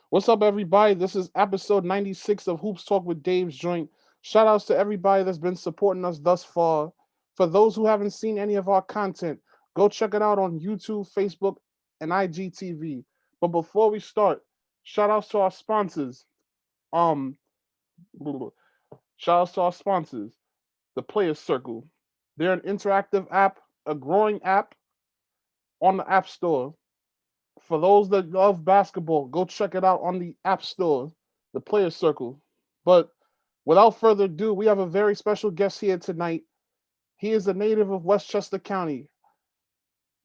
What's up, everybody? This is episode 96 of Hoops Talk with Dave's Joint. Shout outs to everybody that's been supporting us thus far. For those who haven't seen any of our content, go check it out on YouTube, Facebook, and IGTV. But before we start, shout outs to our sponsors. Um, Shout outs to our sponsors, the Players Circle. They're an interactive app, a growing app on the App Store. For those that love basketball, go check it out on the App Store, the Players Circle. But without further ado, we have a very special guest here tonight. He is a native of Westchester County.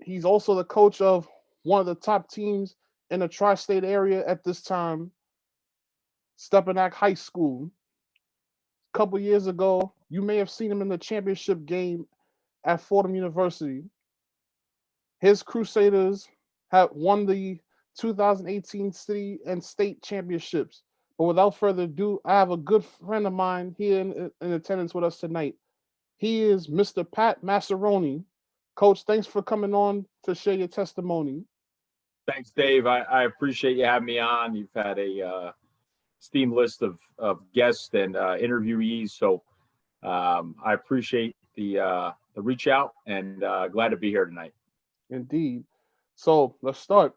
He's also the coach of one of the top teams in the tri-state area at this time, Stepinac High School. A couple years ago, you may have seen him in the championship game at Fordham University. His Crusaders have won the 2018 city and state championships. But without further ado, I have a good friend of mine here in attendance with us tonight. He is Mr. Pat Massaroni. Coach, thanks for coming on to share your testimony. Thanks, Dave. I appreciate you having me on. You've had a steamed list of guests and interviewees, so I appreciate the reach out and glad to be here tonight. Indeed. So let's start.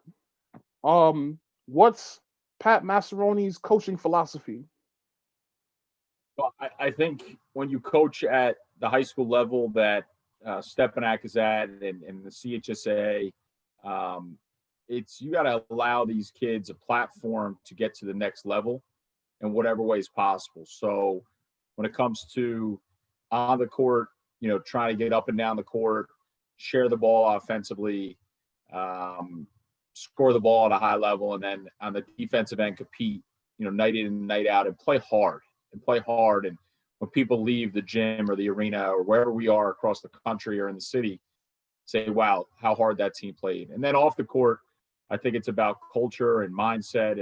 What's Pat Massaroni's coaching philosophy? Well, I think when you coach at the high school level that Stepinac is at and the CHSAA, it's you got to allow these kids a platform to get to the next level in whatever ways possible. So when it comes to on the court, trying to get up and down the court, share the ball offensively, score the ball at a high level, and then on the defensive end compete, night in and night out and play hard. And when people leave the gym or the arena or wherever we are across the country or in the city, say, wow, how hard that team played. And then off the court, I think it's about culture and mindset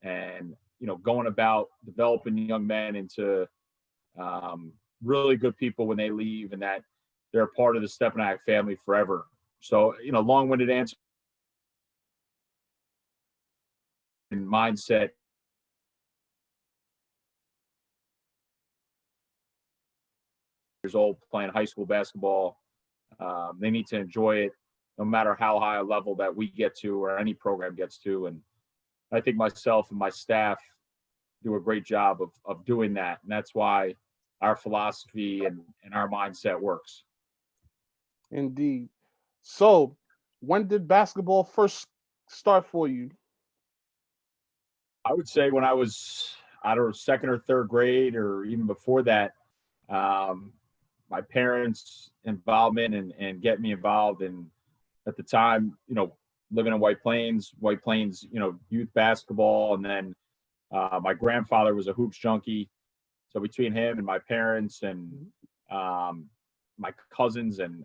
and going about developing young men into really good people when they leave and that they're a part of the Stepinac family forever. So, long-winded answer and mindset. Years old playing high school basketball. They need to enjoy it no matter how high a level that we get to or any program gets to. And I think myself and my staff do a great job of doing that. And that's why our philosophy and our mindset works. Indeed. So, when did basketball first start for you? I would say when I was, I don't know, second or third grade or even before that, my parents' involvement and getting me involved in, at the time, living in White Plains, youth basketball. And then my grandfather was a hoops junkie. So between him and my parents and my cousins and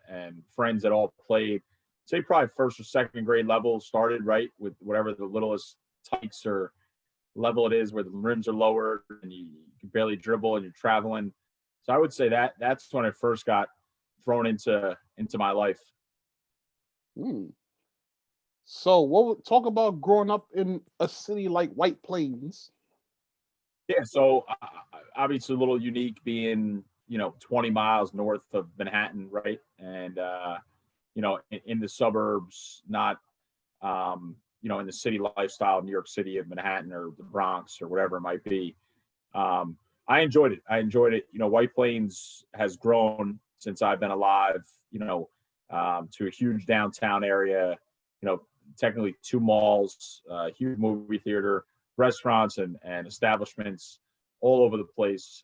friends that all played, say probably first or second grade level started right with whatever the littlest tights or level it is where the rims are lower and you can barely dribble and you're traveling. So I would say that's when I first got thrown into my life. So, talk about growing up in a city like White Plains? Yeah, so obviously a little unique being 20 miles north of Manhattan, right? And in the suburbs, not in the city lifestyle of New York City of Manhattan or the Bronx or whatever it might be. I enjoyed it. White Plains has grown since I've been alive, to a huge downtown area, technically two malls, huge movie theater, restaurants and establishments all over the place,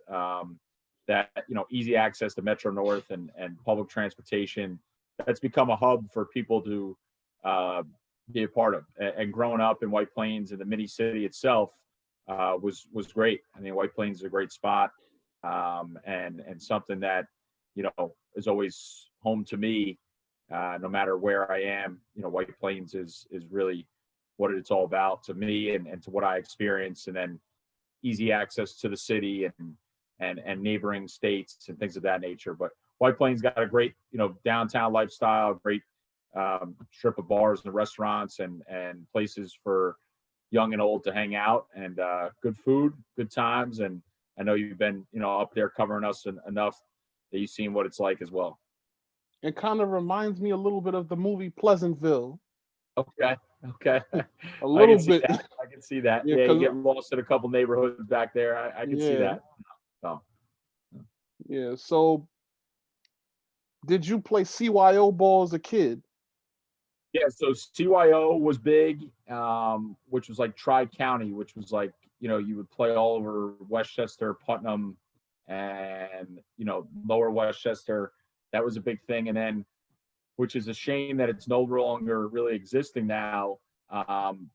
that, easy access to Metro North and public transportation. That's become a hub for people to be a part of. And growing up in White Plains and the mini city itself, was great. I mean, White Plains is a great spot, and something that is always home to me, no matter where I am. White Plains is really what it's all about to me and to what I experience, and then easy access to the city and neighboring states and things of that nature. But White Plains got a great downtown lifestyle, great strip of bars and restaurants and places for young and old to hang out, and good food, good times. And I know you've been, up there covering us enough that you've seen what it's like as well. It kind of reminds me a little bit of the movie Pleasantville. Okay. Okay. A I little can see bit. that. I can see that. Yeah, Yeah, you because get lost in a couple neighborhoods back there. I can see yeah, that. So, yeah. So did you play CYO ball as a kid? yeah, so CYO was big, which was like Tri-County, which was like, you would play all over Westchester, Putnam, and, lower Westchester. That was a big thing. And then, which is a shame that it's no longer really existing now.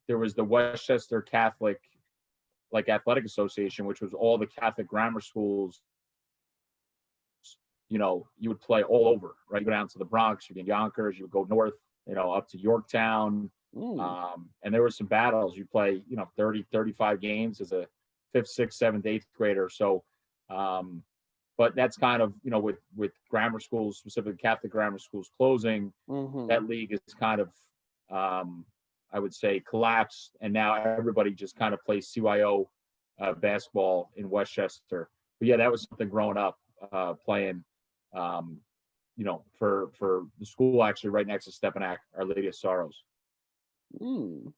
There was the Westchester Catholic like Athletic Association, which was all the Catholic grammar schools. You would play all over, right? You go down to the Bronx, you get Yonkers, you would go north, up to Yorktown. Mm. And there were some battles. You play, 30, 35 games as a fifth, sixth, seventh, eighth grader. So, but that's kind of, with grammar schools, specifically Catholic grammar schools closing, Hmm. that league is kind of, I would say, collapsed. And now everybody just kind of plays CYO basketball in Westchester. But yeah, that was something growing up playing, for the school actually right next to Stepinac, Our Lady of Sorrows. Mm.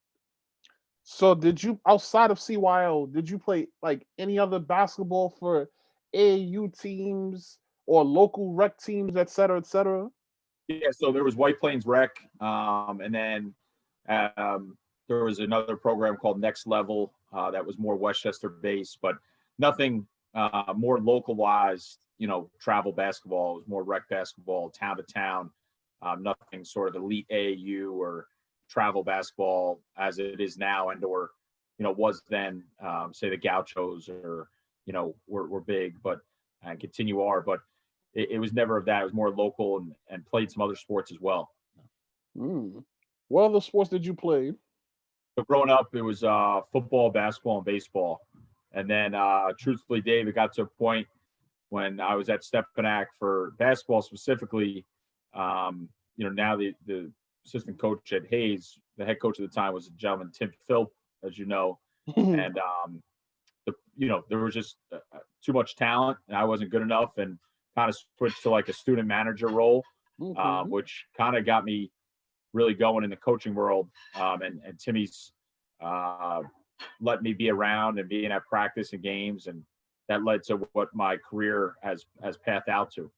So did you, outside of CYO, did you play like any other basketball for AAU teams or local rec teams, et cetera, et cetera? Yeah, so there was White Plains Rec, and then there was another program called Next Level that was more Westchester based, but nothing more localized. Travel basketball. It was more rec basketball, town to town. Nothing sort of elite AAU or travel basketball as it is now, and or was then. Say the Gauchos or were big, but and continue are, but it was never of that. It was more local and played some other sports as well. Mm. What other sports did you play? So growing up, it was football, basketball, and baseball. And then, truthfully, Dave, it got to a point when I was at Stepinac for basketball specifically. Now the assistant coach at Hayes, the head coach at the time was a gentleman, Tim Philp, as you know. And, there was just too much talent, and I wasn't good enough, and kind of switched to like a student manager role, Okay. which kind of got me really going in the coaching world. And Timmy's let me be around and being at practice and games, and that led to what my career has pathed out to.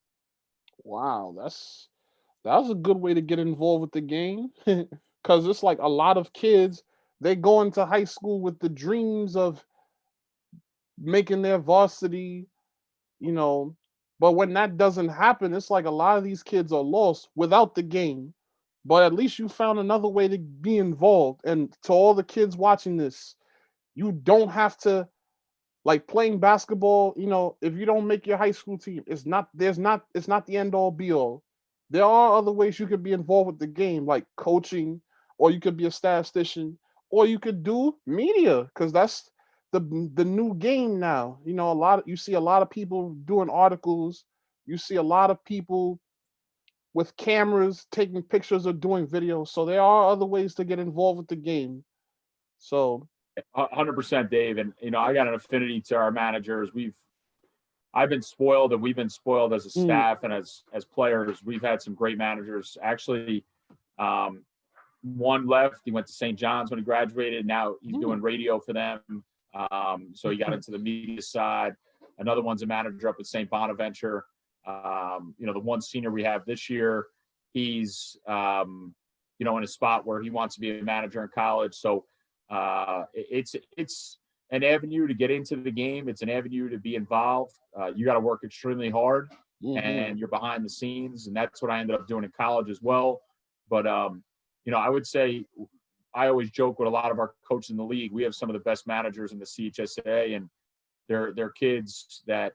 Wow, that was a good way to get involved with the game. Because it's like a lot of kids, they go into high school with the dreams of making their varsity, you know. But when that doesn't happen, it's like a lot of these kids are lost without the game. But at least you found another way to be involved. And to all the kids watching this, you don't have to, like, playing basketball, if you don't make your high school team, it's not the end all be all. There are other ways you could be involved with the game, like coaching, or you could be a statistician, or you could do media, because that's the new game now. You see a lot of people doing articles, you see a lot of people with cameras taking pictures or doing videos. So there are other ways to get involved with the game. So 100%, Dave. And I got an affinity to our managers. I've been spoiled, and we've been spoiled as a mm, staff and as players. We've had some great managers. Actually, one left. He went to St. John's when he graduated. Now he's doing mm. radio for them. So he got into the media side. Another one's a manager up at St. Bonaventure. The one senior we have this year, he's in a spot where he wants to be a manager in college. So it's an avenue to get into the game. It's an avenue to be involved. You got to work extremely hard, Mhm. and you're behind the scenes, and that's what I ended up doing in college as well. But I would say I always joke with a lot of our coaches in the league. We have some of the best managers in the CHSAA, and they're kids that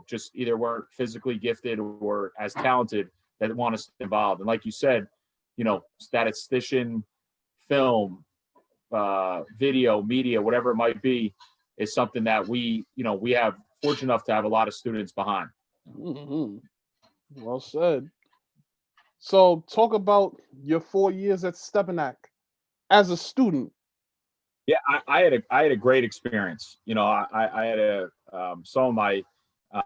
just either weren't physically gifted or as talented that want to stay involved. And like you said, statistician, film, video, media, whatever it might be, is something that we have fortunate enough to have a lot of students behind. Mhm. Well said. So talk about your 4 years at Stepinac as a student. Yeah, I had a great experience. You know, I had some of my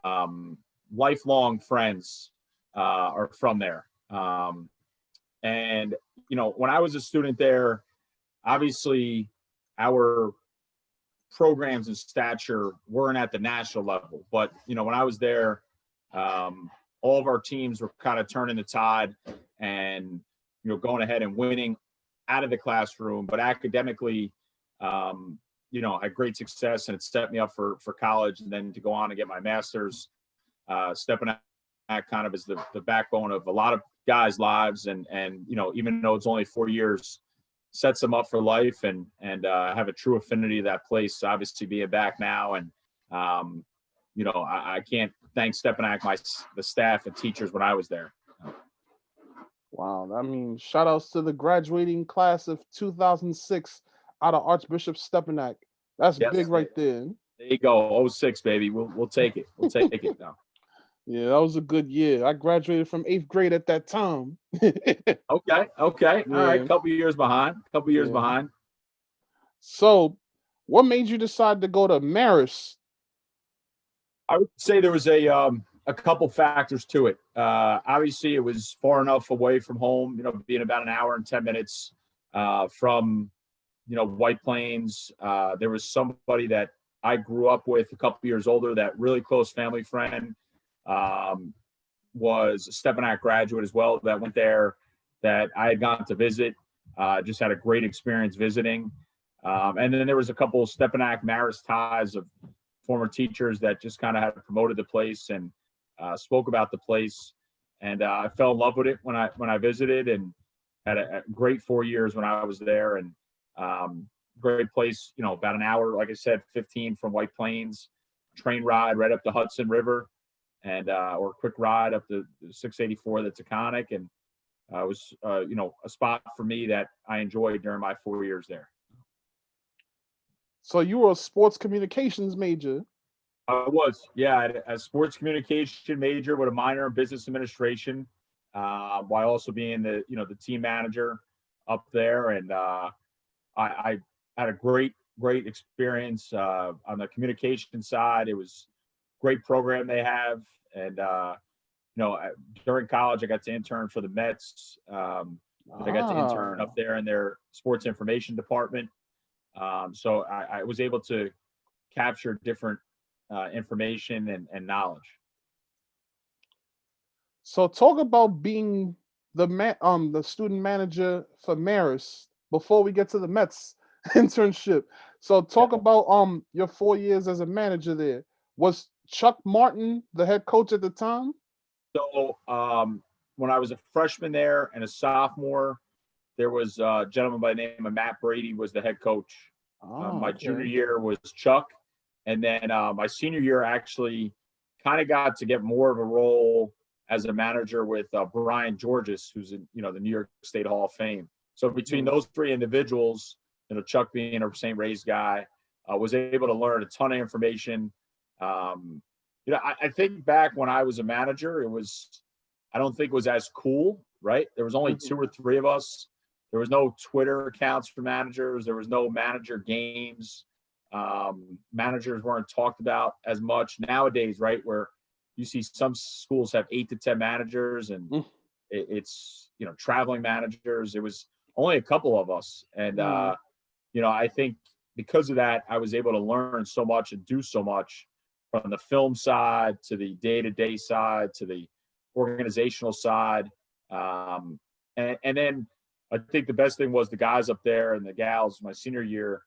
um, lifelong friends are from there, and you know, when I was a student there, obviously our programs and stature weren't at the national level. But you know, when I was there, um, all of our teams were kind of turning the tide and going ahead and winning out of the classroom, but academically, um, had great success, and it set me up for college, and then to go on and get my master's. Stepping out kind of is the backbone of a lot of guys' lives, and even though it's only 4 years, sets them up for life, and have a true affinity to that place. Obviously, being back now, and I can't thank Stepinac, the staff and teachers when I was there. Wow, I mean, shout outs to the graduating class of 2006 out of Archbishop Stepinac. That's Yes, big right there. there you go. 06, baby. We'll take it. We'll take it now. Yeah, that was a good year. I graduated from 8th grade at that time. Okay. All right. Yeah, Couple years behind. yeah. So, what made you decide to go to Marist? I would say there was a couple factors to it. Obviously, it was far enough away from home, being about an hour and 10 minutes from, White Plains. There was somebody that I grew up with a couple years older, that really close family friend, was a Stepinac graduate as well, that went there, that I had gone to visit. Just had a great experience visiting. And then there was a couple of Stepinac Marist ties of former teachers that just kind of had promoted the place and spoke about the place. And I fell in love with it when I visited, and had a great 4 years when I was there. And great place, about an hour, like I said, 15 from White Plains, train ride right up the Hudson River, and or a quick ride up the 684 that's iconic. And it was a spot for me that I enjoyed during my 4 years there. So you were a sports communications major. I was, yeah, I had a sports communication major with a minor in business administration, while also being the team manager up there. And I had a great experience on the communication side. It was a great program they have, and during college I got to intern for the Mets. I got to intern up there in their sports information department. So I was able to capture different information and knowledge. So talk about being the student manager for Marist before we get to the Mets internship. So talk about your 4 years as a manager there. Was Chuck Martin the head coach at the time? So when I was a freshman there and a sophomore, there was a gentleman by the name of Matt Brady was the head coach. My junior year was Chuck. And then my senior year, actually kind of got to get more of a role as a manager with Brian Georges, who's in the New York State Hall of Fame. So between those three individuals, Chuck being a St. Ray's guy, was able to learn a ton of information. I think back when I was a manager, I don't think it was as cool, right? There was only 2 or 3 of us. There was no Twitter accounts for managers. There was no manager games. Managers weren't talked about as much nowadays, right? Where you see some schools have 8 to 10 managers, and it's traveling managers. It was only a couple of us, and I think because of that, I was able to learn so much and do so much, from the film side to the day-to-day side to the organizational side, and then I think the best thing was the guys up there and the gals my senior year,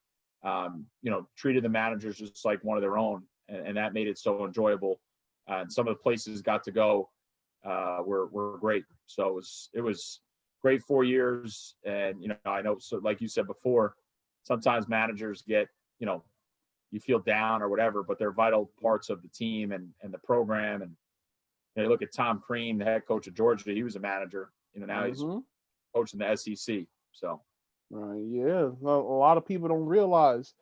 treated the managers just like one of their own, and that made it so enjoyable. And some of the places got to go were great. So it was great 4 years. And I know, so like you said before, sometimes managers get you feel down or whatever, but they're vital parts of the team and the program. And you look at Tom Crean, the head coach of Georgia. He was a manager. Now he's coaching the SEC. So. Yeah, a lot of people don't realize,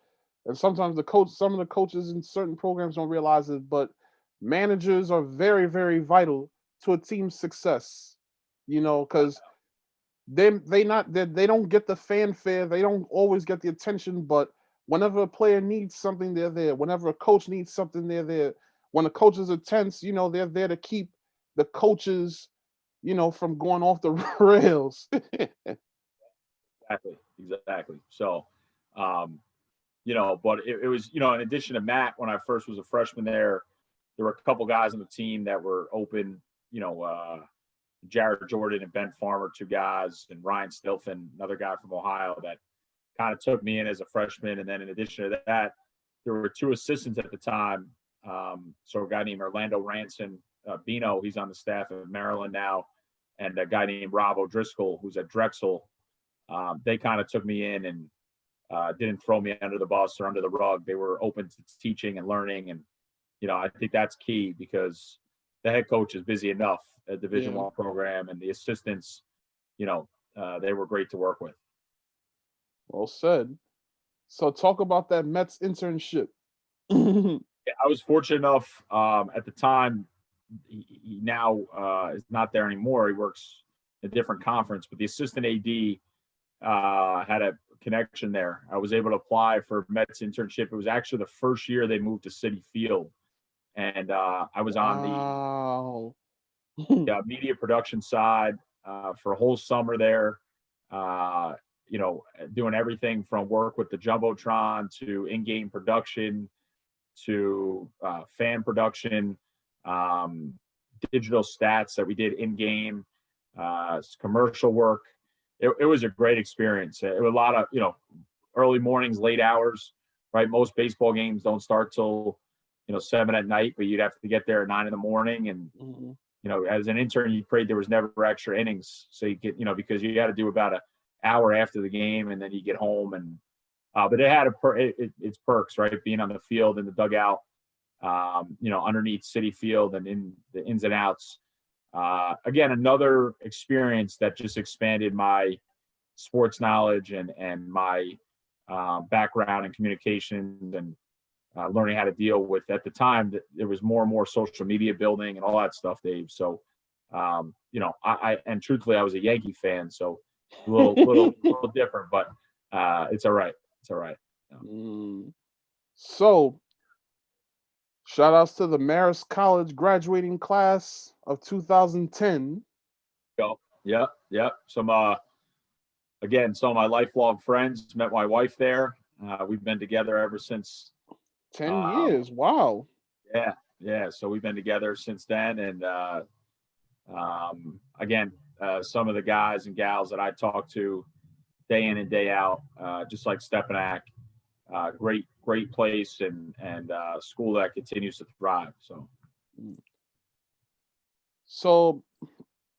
and sometimes some of the coaches in certain programs don't realize it, but managers are very, very vital to a team's success. Because they don't get the fanfare, they don't always get the attention, but Whenever a player needs something, they're there. Whenever a coach needs something, they're there. When the coaches are tense, they're there to keep the coaches, from going off the rails. Exactly. So, but it was, in addition to Matt, when I first was a freshman there were a couple guys on the team that were open, Jared Jordan and Ben Farmer, two guys, and Ryan Stilfen, another guy from Ohio, that kind of took me in as a freshman. And then in addition to that, there were two assistants at the time. So a guy named Orlando Ranson, Bino, he's on the staff of Maryland now, and a guy named Rob O'Driscoll, who's at Drexel. They kind of took me in and didn't throw me under the bus or under the rug. They were open to teaching and learning. And, I think that's key, because the head coach is busy enough at Division I program, and the assistants, they were great to work with. Well said. So talk about that Mets internship. Yeah, I was fortunate enough at the time. He now is not there anymore. He works in a different conference, but the assistant AD had a connection there. I was able to apply for Mets internship. It was actually the first year they moved to Citi Field, and I was on the media production side for a whole summer there. Doing everything from work with the Jumbotron to in-game production to fan production, digital stats that we did in-game, commercial work. It was a great experience. It was a lot of, early mornings, late hours, right? Most baseball games don't start till, 7 at night, but you'd have to get there at 9 in the morning. And, as an intern, you prayed there was never extra innings. So you get, because you got to do about an hour after the game, and then you get home. And but it had its perks, right? Being on the field in the dugout, underneath Citi Field and in the ins and outs. Again, another experience that just expanded my sports knowledge and my background in communications and learning how to deal with, at the time, that there was more and more social media building and all that stuff, Dave. So, I and truthfully, I was a Yankee fan, so a little different, but it's all right. It's all right. Yeah. So, shout outs to the Marist College graduating class of 2010. Yeah. Some of my lifelong friends. Met my wife there. We've been together ever since. 10 years. Wow. Yeah. So we've been together since then. And some of the guys and gals that I talk to day in and day out, just like Stepinac, great place and school that continues to thrive. So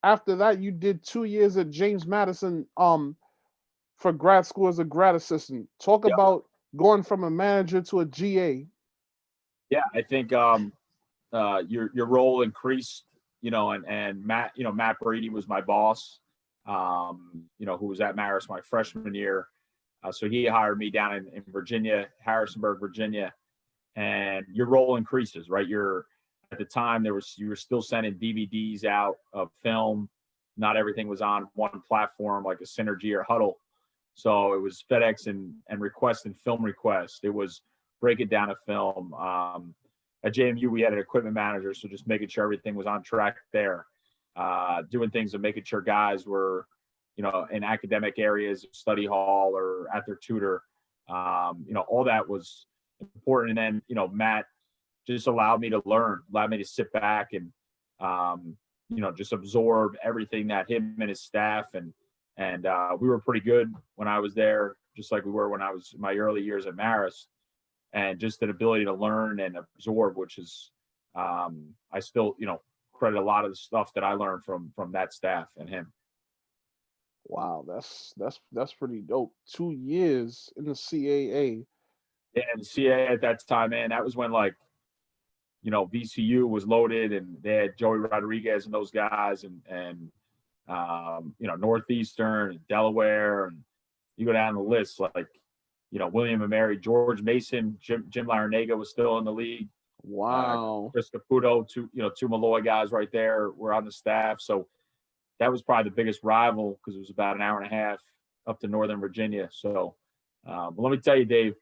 after that, you did 2 years at James Madison for grad school as a grad assistant. Talk about going from a manager to a GA. Yeah, I think your role increased, and Matt Brady was my boss, who was at Marist my freshman year. So he hired me down in Virginia, Harrisonburg, Virginia, and your role increases, right? At the time you were still sending DVDs out of film. Not everything was on one platform like a Synergy or Huddle. So it was FedEx and request and film request. It was break it down a film. At JMU, we had an equipment manager, so just making sure everything was on track there. Doing things and making sure guys were, in academic areas, study hall or at their tutor. All that was important. And then, Matt just allowed me to learn, allowed me to sit back and, just absorb everything that him and his staff and we were pretty good when I was there, just like we were when I was in my early years at Marist, and just an ability to learn and absorb, which is, I still, credit a lot of the stuff that I learned from that staff and him. Wow, that's pretty dope. 2 years in the CAA. Yeah, and the CAA at that time, man, that was when VCU was loaded and they had Joey Rodriguez and those guys and Northeastern and Delaware, and you go down the list, William and Mary, George Mason, Jim Larinaga was still in the league. Wow. Chris Caputo, two Malloy guys right there were on the staff. So that was probably the biggest rival because it was about an hour and a half up to Northern Virginia. So but let me tell you, Dave,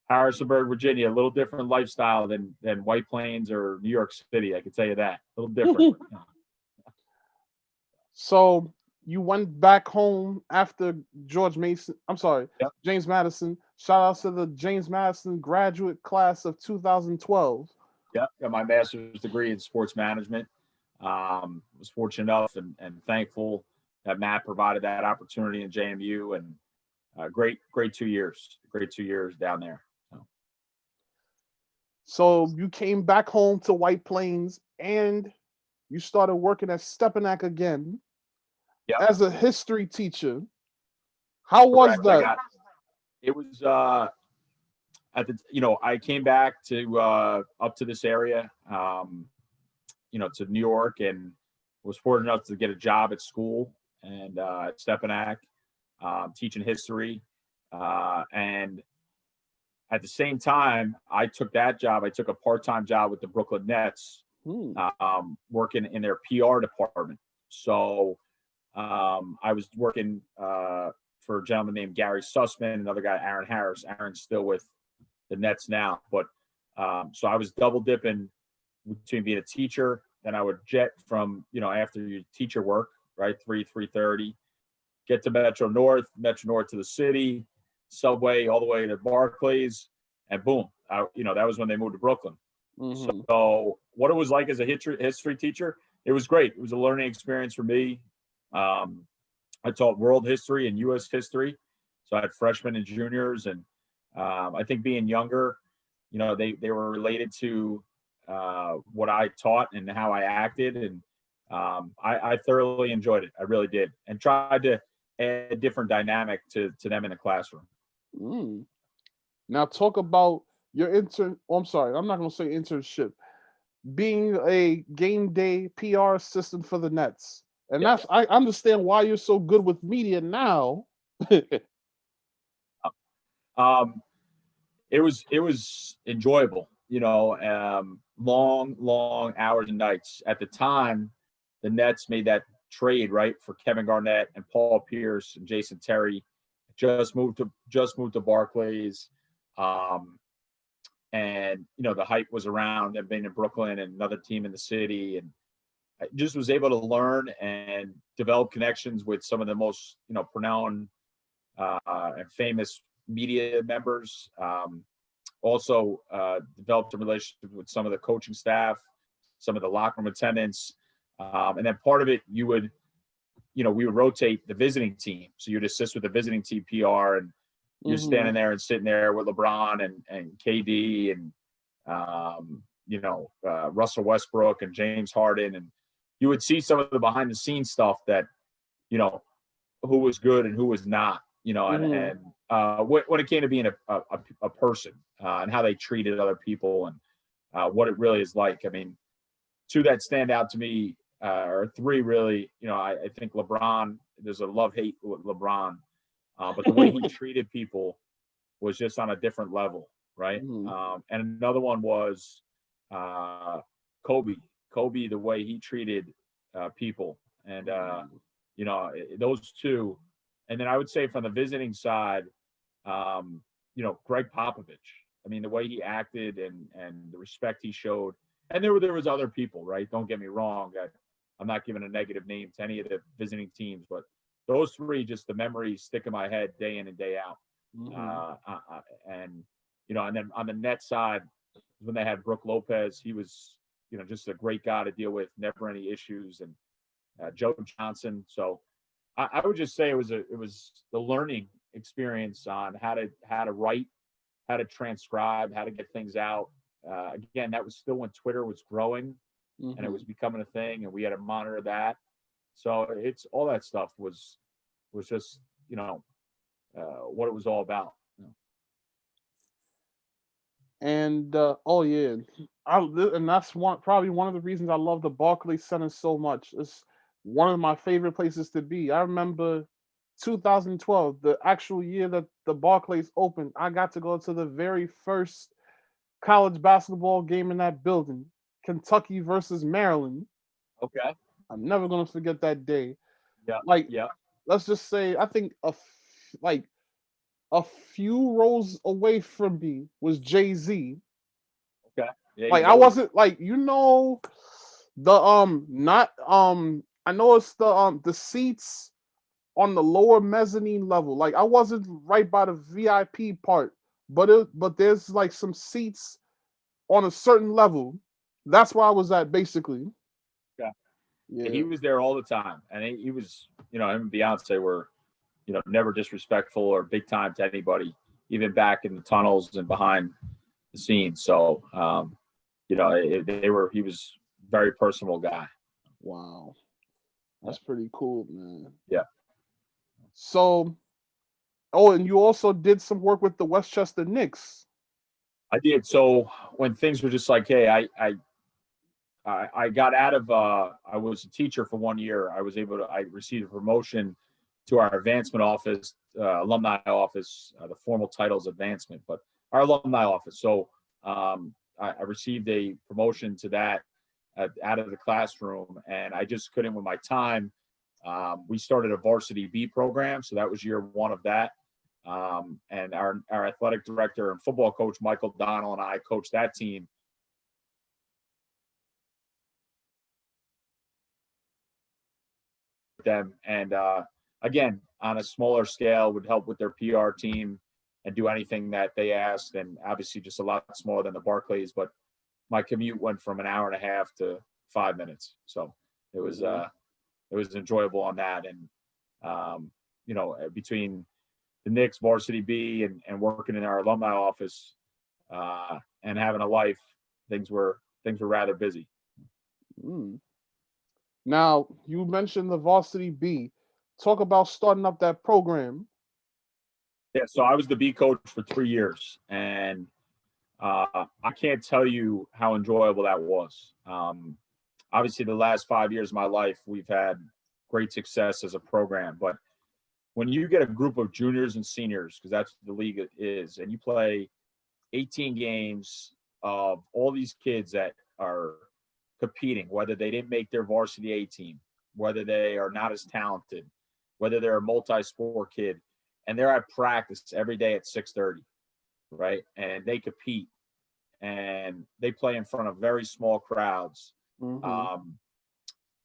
Harrisonburg, Virginia, a little different lifestyle than White Plains or New York City. I can tell you that. A little different. So you went back home after George Mason. I'm sorry, Yep. James Madison. Shout out to the James Madison graduate class of 2012. Yeah, got my master's degree in sports management. Was fortunate enough and thankful that Matt provided that opportunity in JMU, and great 2 years. Great 2 years down there. So you came back home to White Plains and you started working at Stepinac again as a history teacher. How was that? It was at the, I came back to up to this area, to New York, and was fortunate enough to get a job at school and at Stepinac, teaching history. And at the same time, I took that job. I took a part-time job with the Brooklyn Nets, working in their PR department. So I was working for a gentleman named Gary Sussman, another guy, Aaron Harris. Aaron's still with the Nets now. But so I was double dipping between being a teacher. Then I would jet from, after your teacher work, right, 3:30, get to Metro North to the city, subway all the way to Barclays, and boom, that was when they moved to Brooklyn. Mm-hmm. So what it was like as a history teacher, it was great. It was a learning experience for me. I taught world history and U.S. history. So I had freshmen and juniors, and I think being younger, they were related to what I taught and how I acted, and I thoroughly enjoyed it. I really did, and tried to add a different dynamic to them in the classroom. Now talk about your intern. Oh, I'm sorry, I'm not going to say internship. Being a game day PR assistant for the Nets, and I understand why you're so good with media now. It was enjoyable, long hours and nights. At the time, the Nets made that trade, right, for Kevin Garnett and Paul Pierce and Jason Terry. Just moved to Barclays. And the hype was around them being in Brooklyn and another team in the city, and I just was able to learn and develop connections with some of the most renowned and famous media members. Also developed a relationship with some of the coaching staff, some of the locker room attendants, and then part of it we would rotate the visiting team, so you'd assist with the visiting team PR, and you're standing there and sitting there with LeBron and KD and Russell Westbrook and James Harden, and you would see some of the behind the scenes stuff that who was good and who was not, and when it came to being a person and how they treated other people and what it really is like. I mean, two that stand out to me, or three really. I think LeBron. There's a love-hate with LeBron. But the way he treated people was just on a different level, right? And another one was Kobe. Kobe, the way he treated people, and those two. And then I would say from the visiting side, Greg Popovich. I mean, the way he acted and the respect he showed. And there was other people, right? Don't get me wrong. I'm not giving a negative name to any of the visiting teams, but those three, just the memories stick in my head day in and day out. And then on the net side, when they had Brooke Lopez, he was, just a great guy to deal with, never any issues, and Joe Johnson. So I would just say it was the learning experience on how to write, how to transcribe, how to get things out. Again, that was still when Twitter was growing and it was becoming a thing, and we had to monitor that. So it's all that stuff was just, what it was all about. And and that's probably one of the reasons I love the Barclays Center so much. It's one of my favorite places to be. I remember 2012, the actual year that the Barclays opened. I got to go to the very first college basketball game in that building, Kentucky versus Maryland. Okay. I'm never going to forget that day. Yeah. Let's just say, I think a few rows away from me was Jay-Z. Okay. Yeah, Like he's I always wasn't like, the not I know it's the seats on the lower mezzanine level. Like I wasn't right by the VIP part, but there's like some seats on a certain level. That's where I was at basically. okay. Yeah. He was there all the time, and he was, him and Beyonce were, never disrespectful or big time to anybody, even back in the tunnels and behind the scenes. So, he was a very personal guy. Wow. Yeah. That's pretty cool, man. Yeah. So, oh, and you also did some work with the Westchester Knicks. I did. So when things were just like, hey, I got out of, I was a teacher for 1 year. I received a promotion to our advancement office, alumni office. The formal title is advancement, but our alumni office. So I received a promotion to that out of the classroom, and I just couldn't with my time. We started a varsity B program, so that was year one of that. And our athletic director and football coach, Michael Donnell, and I coached that team. Them and again, on a smaller scale, would help with their PR team and do anything that they asked, and obviously just a lot smaller than the Barclays, but my commute went from an hour and a half to 5 minutes, so it was enjoyable on that. And between the Knicks varsity B and working in our alumni office and having a life, things were rather busy. Mm. Now, you mentioned the varsity B. Talk about starting up that program. Yeah, so I was the B coach for 3 years, and I can't tell you how enjoyable that was. Obviously, the last 5 years of my life, we've had great success as a program. But when you get a group of juniors and seniors, because that's what the league is, and you play 18 games of all these kids that are competing, whether they didn't make their varsity A team, whether they are not as talented, whether they're a multi-sport kid, and they're at practice every day at 6:30, right? And they compete, and they play in front of very small crowds, Mm-hmm.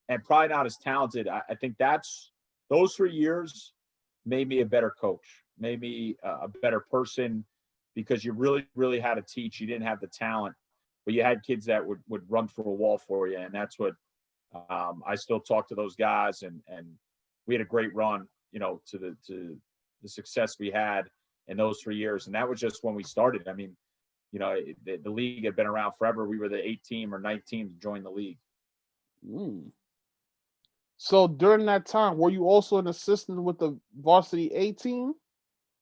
and probably not as talented. I think those 3 years made me a better coach, made me a better person, because you really, really had to teach. You didn't have the talent, but you had kids that would run through a wall for you, and that's what I still talk to those guys, and we had a great run, to the success we had in those 3 years, and that was just when we started. I mean, the league had been around forever. We were the 8th team or 9th team to join the league. Mm. So during that time, were you also an assistant with the varsity A team?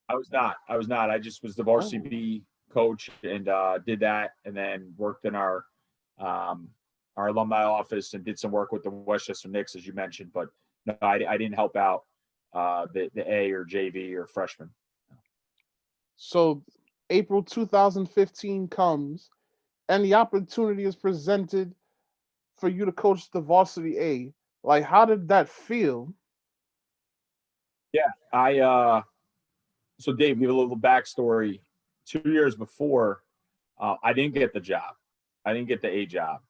I was not. I just was the Oh. varsity B coach, and did that, and then worked in our alumni office and did some work with the Westchester Knicks, as you mentioned. But no, I didn't help out the A or JV or freshman. So April 2015 comes, and the opportunity is presented for you to coach the varsity A. Like, how did that feel? Yeah, so Dave, give a little backstory. 2 years before, I didn't get the job. I didn't get the A job.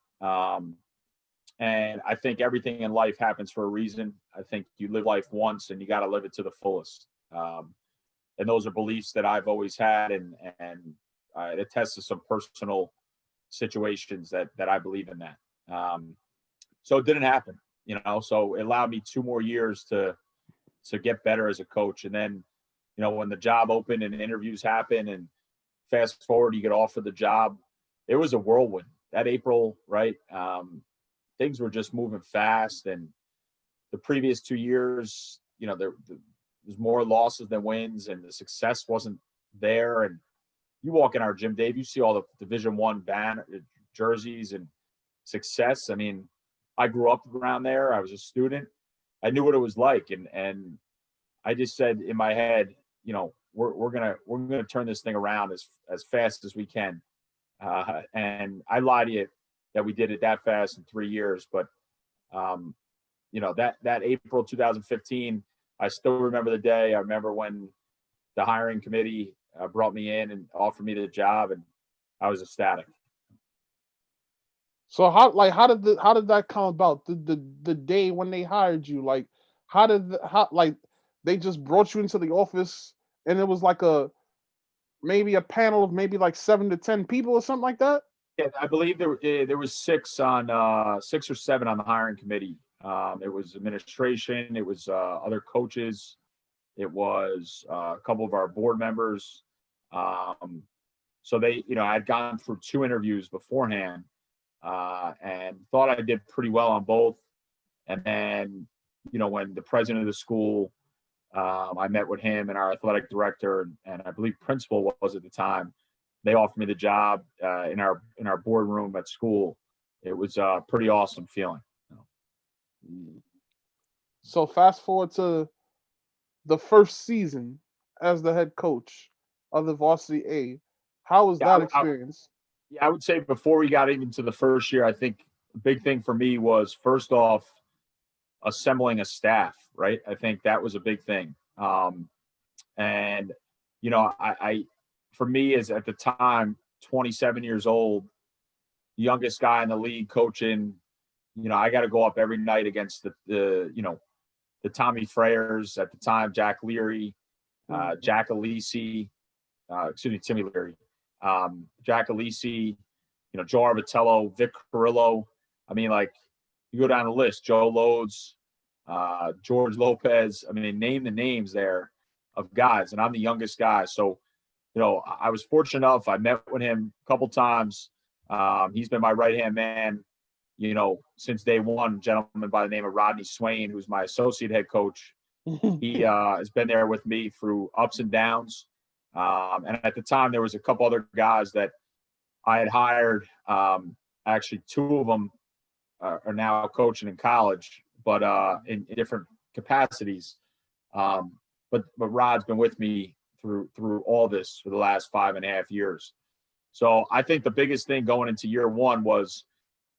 And I think everything in life happens for a reason. I think you live life once, and you got to live it to the fullest. And those are beliefs that I've always had, and it attests to some personal situations that I believe in that. So it didn't happen, so it allowed me 2 more years to get better as a coach. And then, when the job opened and interviews happen, and fast forward, you get offered the job, it was a whirlwind that April, right? Things were just moving fast. And the previous 2 years, there was more losses than wins, and the success wasn't there. And you walk in our gym, Dave, you see all the Division I banner jerseys and success. I mean, I grew up around there. I was a student. I knew what it was like. And I just said in my head, we're gonna turn this thing around as fast as we can. And I lied to you that we did it that fast in 3 years. But that April 2015, I still remember the day. I remember when the hiring committee brought me in and offered me the job, and I was ecstatic. So how did that come about? The day when they hired you, like how like they just brought you into the office and it was like maybe a panel of maybe like 7 to 10 people or something like that? Yeah, I believe there was 6 or 7 on the hiring committee. It was administration, it was other coaches, it was a couple of our board members. Um, so I had gone through 2 interviews beforehand, and thought I did pretty well on both. And then, when the president of the school, I met with him and our athletic director, and I believe principal was at the time. They offered me the job in our boardroom at school. It was a pretty awesome feeling. So fast forward to the first season as the head coach of the Varsity A. How was Yeah, that experience? yeah, I would say before we got even to the first year, I think the big thing for me was first off assembling a staff. Right, I think that was a big thing. And I for me is at the time 27 years old, the youngest guy in the league coaching. I got to go up every night against the Tommy Freyers at the time, Jack Leary, Jack Alisi, Timmy Leary, Jack Alisi, Joe Arbitello, Vic Carrillo. I mean, like, you go down the list, Joe Loads, George Lopez. I mean, name the names there of guys, and I'm the youngest guy. So, I was fortunate enough. I met with him a couple times. He's been my right-hand man, since day one. A gentleman by the name of Rodney Swain, who's my associate head coach. He has been there with me through ups and downs. And at the time, there was a couple other guys that I had hired. Actually, 2 of them are now coaching in college, but in different capacities. But Rod's been with me through all this for the last 5.5 years. So I think the biggest thing going into year one was,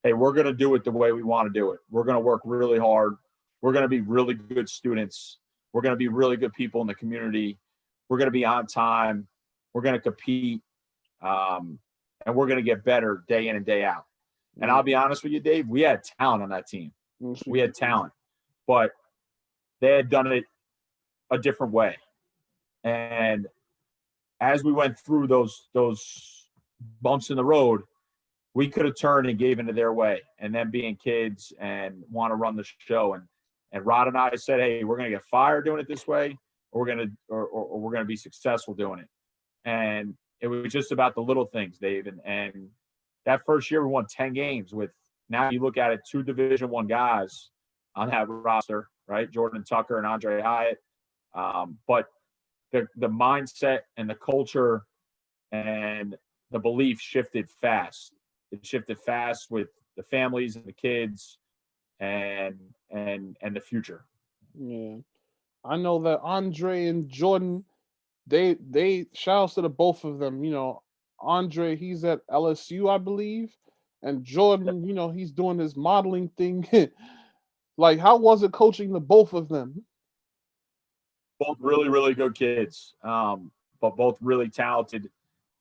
hey, we're going to do it the way we want to do it. We're going to work really hard. We're going to be really good students. We're going to be really good people in the community. We're going to be on time. We're going to compete. And we're going to get better day in and day out. And I'll be honest with you, Dave, we had talent on that team. We had talent, but they had done it a different way. And as we went through those bumps in the road, we could have turned and gave into their way, and them being kids and want to run the show. And Rod and I said, hey, we're going to get fired doing it this way, or we're going to be successful doing it. And it was just about the little things, Dave. And that first year we won 10 games with, now you look at it, 2 Division I guys on that roster, right? Jordan Tucker and Andre Hyatt. But the mindset and the culture and the belief shifted fast. It shifted fast with the families and the kids and the future. Yeah. I know that Andre and Jordan, they shout outs to the both of them. Andre, he's at LSU, I believe. And Jordan, he's doing his modeling thing. Like, how was it coaching the both of them? Both really, really good kids, but both really talented.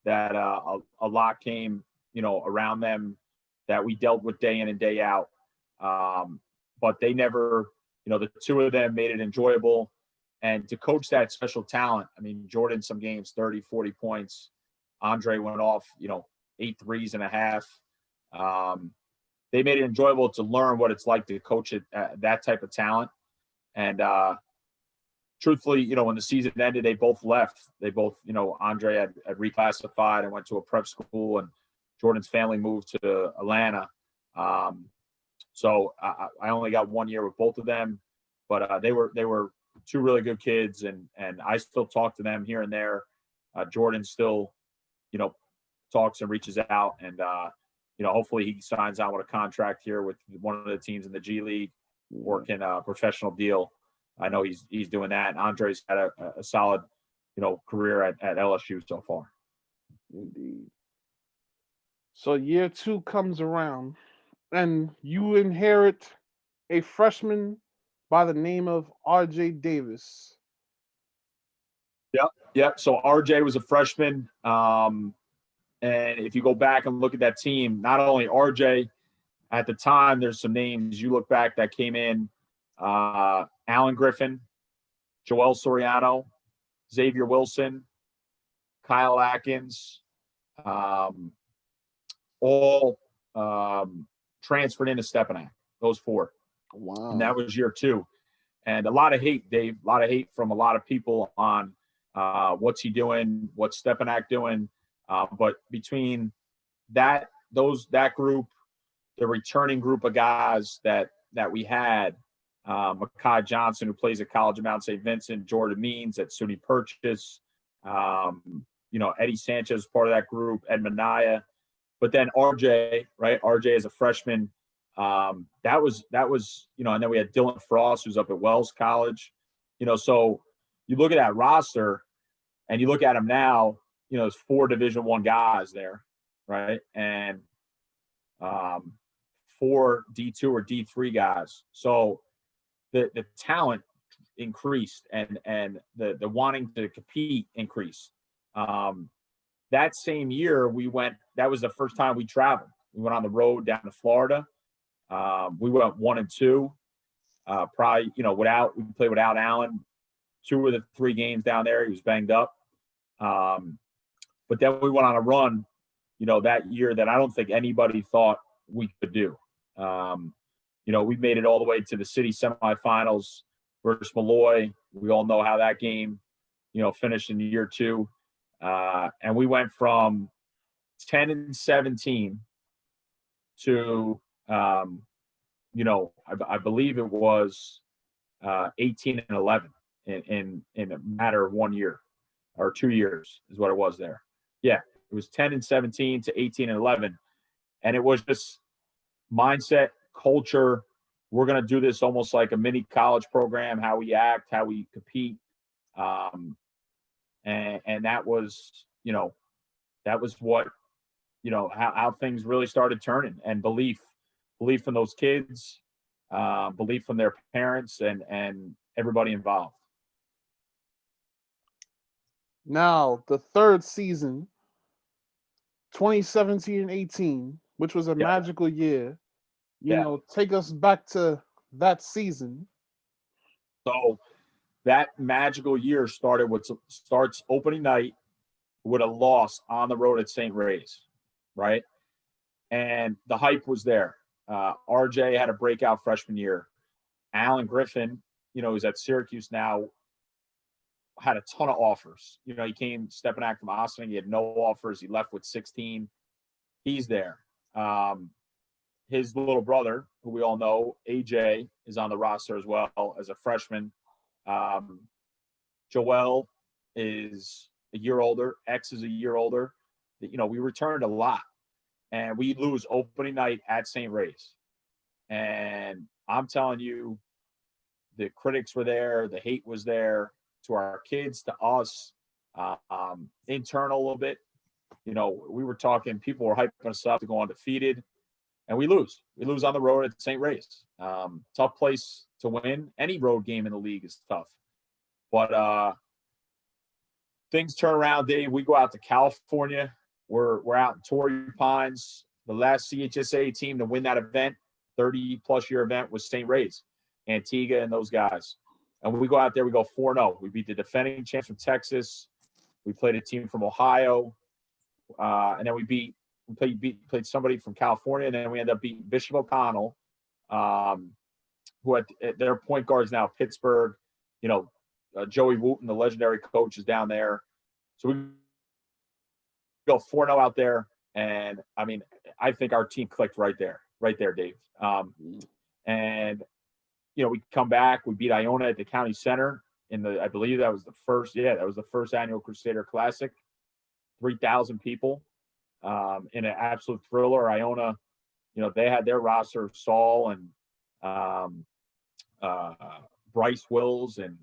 That a lot came, around them that we dealt with day in and day out. But they never, the 2 of them made it enjoyable. And to coach that special talent, I mean, Jordan, some games, 30, 40 points. Andre went off, 8 threes and a half. They made it enjoyable to learn what it's like to coach that type of talent. And truthfully, when the season ended, they both left. They both, Andre had reclassified and went to a prep school, and Jordan's family moved to Atlanta. So I only got 1 year with both of them, but they were 2 really good kids, and I still talk to them here and there. Jordan still, talks and reaches out, and hopefully he signs on with a contract here with one of the teams in the G League, working a professional deal. I know he's doing that. And Andre's had a solid, career at LSU so far. Indeed. So year 2 comes around, and you inherit a freshman by the name of R.J. Davis. Yep. So RJ was a freshman. And if you go back and look at that team, not only RJ, at the time, there's some names you look back that came in. Allen Griffin, Joel Soriano, Xavier Wilson, Kyle Atkins, all transferred into Stepinac, those four. Wow. And that was year 2. And a lot of hate, Dave, a lot of hate from a lot of people on what's he doing, what's Stepinac doing. But between that group, the returning group of guys that we had, Makai Johnson, who plays at College of Mount St. Vincent, Jordan Means at SUNY Purchase, Eddie Sanchez, part of that group, Ed Manaya. But then RJ, right? RJ as a freshman, that was, and then we had Dylan Frost, who's up at Wells College, so you look at that roster and you look at them now, there's 4 Division I guys there, right? And 4 D2 or D3 guys. So the talent increased and the wanting to compete increased. That same year that was the first time we traveled. We went on the road down to Florida. We went 1-2, probably, we played without Allen 2 of the 3 games down there. He was banged up. But then we went on a run, that year that I don't think anybody thought we could do. We made it all the way to the city semifinals versus Malloy. We all know how that game, finished in year 2. And we went from 10-17 to, I believe it was 18-11 in a matter of 1 year or 2 years is what it was there. Yeah, it was 10-17 to 18-11. And it was just mindset, culture. We're going to do this almost like a mini college program, how we act, how we compete. And that was, that was what, how things really started turning, and belief from those kids, belief from their parents and everybody involved. Now, the 3rd season, 2017-18, which was a magical year, take us back to that season. So that magical year starts opening night with a loss on the road at St. Ray's, right? And the hype was there. RJ had a breakout freshman year. Allen Griffin, who's at Syracuse now, had a ton of offers. He came Stepinac from Austin. He had no offers. He left with 16. He's there. His little brother, who we all know, AJ, is on the roster as well as a freshman. Joel is a year older. X is a year older. We returned a lot. And we lose opening night at St. Ray's. And I'm telling you, the critics were there. The hate was there. To our kids, to us, internal a little bit. We were talking, people were hyping us up to go undefeated, and we lose. We lose on the road at St. Ray's. Tough place to win. Any road game in the league is tough. But things turn around, Dave. We go out to California. We're out in Torrey Pines. The last CHSAA team to win that event, 30-plus year event, was St. Ray's, Antigua, and those guys. And we go out there, we go 4-0. We beat the defending champs from Texas. We played a team from Ohio. And then we played somebody from California. And then we ended up beating Bishop O'Connell, who at their point guards now, Pittsburgh. Joey Wooten, the legendary coach, is down there. So we go 4-0 out there. And, I think our team clicked right there, Dave. And we come back. We beat Iona at the county center I believe that was the first annual Crusader Classic. 3,000 people in an absolute thriller. Iona, they had their roster of Saul and Bryce Wills and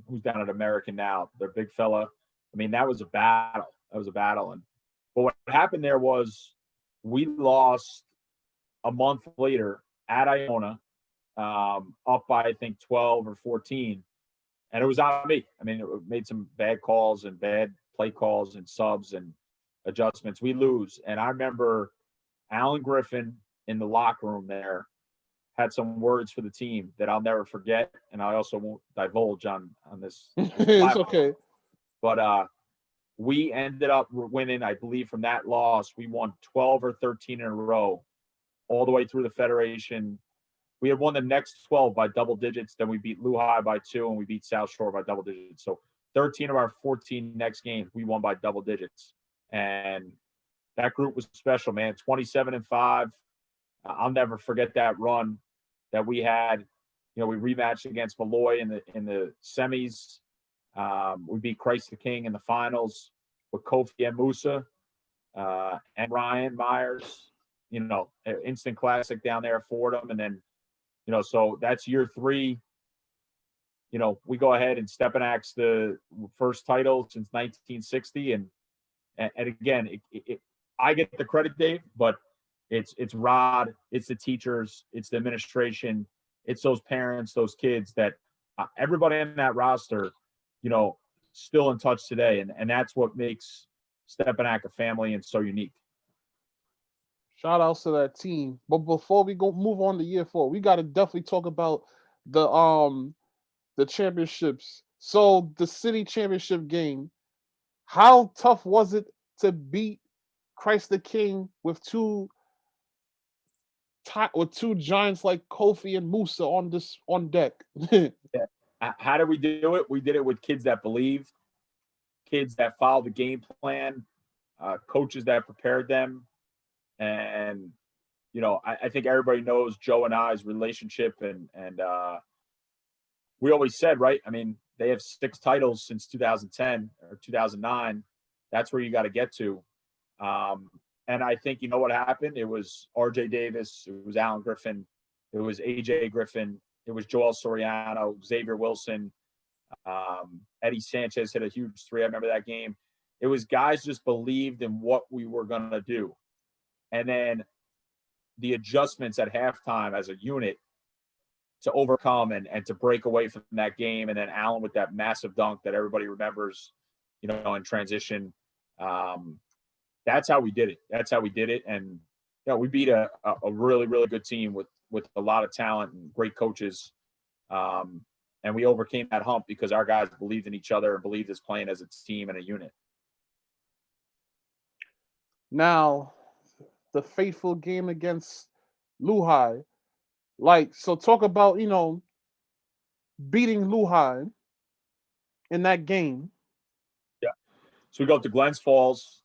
who's down at American now, their big fella. That was a battle. But what happened there was we lost a month later at Iona, up by, I think, 12 or 14. And it was on me. I mean, it made some bad calls and bad play calls and subs and adjustments. We lose. And I remember Allen Griffin in the locker room there had some words for the team that I'll never forget. And I also won't divulge on this It's okay. But we ended up winning, I believe, from that loss. We won 12 or 13 in a row all the way through the Federation. We had won the next 12 by double digits. Then we beat Lehigh by 2, and we beat South Shore by double digits. So 13 of our 14 next games, we won by double digits. And that group was special, man. 27-5. I'll never forget that run that we had. You know, we rematched against Malloy in the semis. We beat Christ the King in the finals with Kofi and Musa and Ryan Myers. You know, instant classic down there at Fordham, and then. You know, so that's year 3. You know, we go ahead and Stepinac's the first title since 1960. And again, I get the credit, Dave, but it's Rod, it's the teachers, it's the administration, it's those parents, those kids that everybody in that roster, you know, still in touch today. And that's what makes Stepinac a family and so unique. Shout outs to that team. But before we go move on to year 4, we got to definitely talk about the championships. So the city championship game, how tough was it to beat Christ the King with two giants like Kofi and Musa on deck? Yeah. How did we do it? We did it with kids that believed, kids that followed the game plan, coaches that prepared them. And, you know, I think everybody knows Joe and I's relationship. And we always said, right, I mean, they have 6 titles since 2010 or 2009. That's where you got to get to. And I think, you know what happened? It was RJ Davis. It was Allen Griffin. It was AJ Griffin. It was Joel Soriano, Xavier Wilson. Eddie Sanchez hit a huge 3. I remember that game. It was guys just believed in what we were going to do. And then the adjustments at halftime as a unit to overcome and to break away from that game. And then Allen with that massive dunk that everybody remembers, you know, in transition. That's how we did it. That's how we did it. And, you know, we beat a really, really good team with a lot of talent and great coaches. And we overcame that hump because our guys believed in each other and believed us playing as a team and a unit. Now, the fateful game against Lehigh. Like, so talk about, you know, beating Lehigh in that game. Yeah. So we go up to Glens Falls.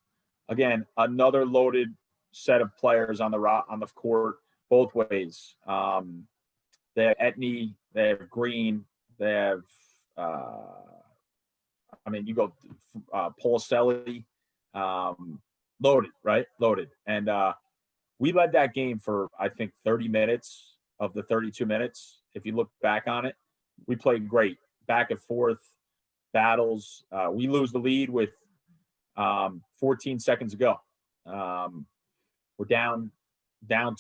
Again, another loaded set of players on the court both ways. They have Etney, they have Green, they have you go Policelli, loaded, right? Loaded. And we led that game for, I think, 30 minutes of the 32 minutes. If you look back on it, we played great. Back and forth battles. We lose the lead with 14 seconds to go. We're down 1,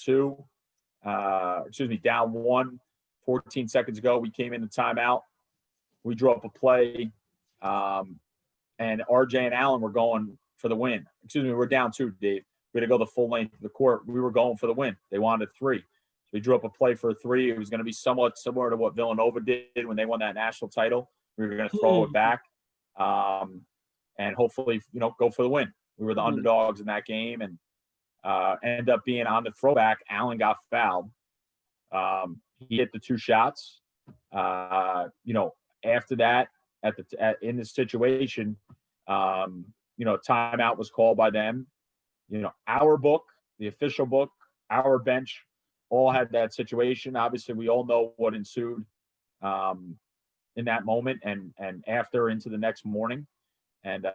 14 seconds ago. We came into timeout. We drew up a play, and RJ and Allen were going for the win. We're down 2, Dave. We had to go the full length of the court. We were going for the win. They wanted 3. So we drew up a play for a 3. It was going to be somewhat similar to what Villanova did when they won that national title. We were going to throw it back and hopefully, you know, go for the win. We were the underdogs in that game, and ended up being on the throwback. Allen got fouled. He hit the 2 shots. You know, after that, in this situation, you know, timeout was called by them. You know, our book, the official book, our bench, all had that situation. Obviously, we all know what ensued in that moment and after into the next morning. And,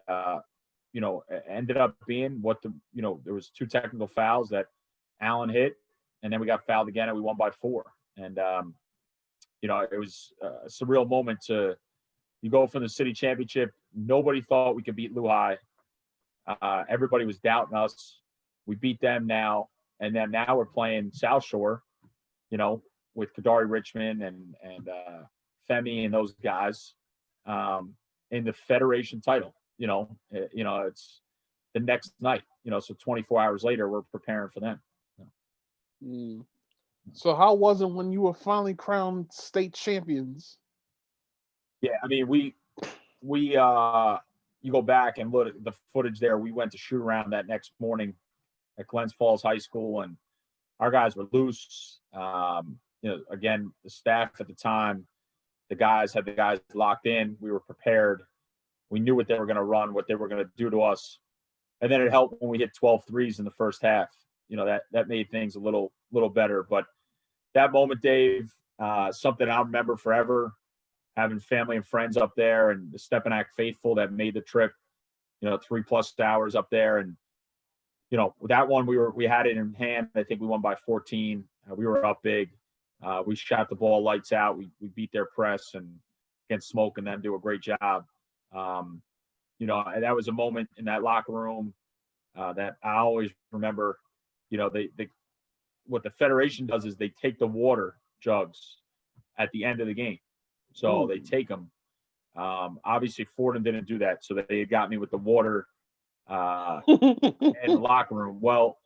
you know, ended up being there was 2 technical fouls that Allen hit, and then we got fouled again, and we won by 4. And, you know, it was a surreal moment you go from the city championship. Nobody thought we could beat Lehigh. Everybody was doubting us. We beat them now. And then now we're playing South Shore, you know, with Kadari Richmond and Femi and those guys. in the Federation title. It's the next night. So 24 hours later, we're preparing for them. Mm. So how was it when you were finally crowned state champions? Yeah, I mean, we you go back and look at the footage there. We went to shoot around that next morning at Glens Falls High School, and our guys were loose. Again, the staff at the time, the guys had the guys locked in. We were prepared. We knew what they were going to run, what they were going to do to us. And then it helped when we hit 12 threes in the first half. That made things a little better. But that moment, Dave, something I'll remember forever, having family and friends up there and the Stepinac faithful that made the trip, 3+ hours up there. And, that one, we had it in hand. I think we won by 14. We were up big. We shot the ball lights out. We beat their press and against Smoke and them do a great job. That was a moment in that locker room that I always remember. What the Federation does is they take the water jugs at the end of the game. So they take them. Obviously, Fordham didn't do that. So they got me with the water in the locker room. Well,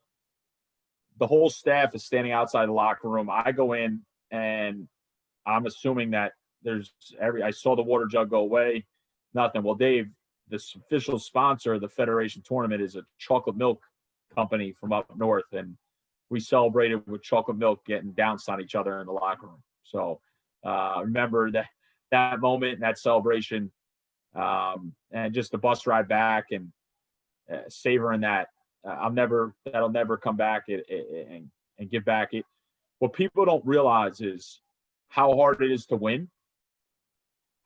the whole staff is standing outside the locker room. I go in and I'm assuming that I saw the water jug go away. Nothing. Well, Dave, this official sponsor of the Federation tournament is a chocolate milk company from up north. And we celebrated with chocolate milk getting bounced on each other in the locker room. So remember that moment and that celebration and just the bus ride back and savoring that. That'll never come back and give back it. What people don't realize is how hard it is to win,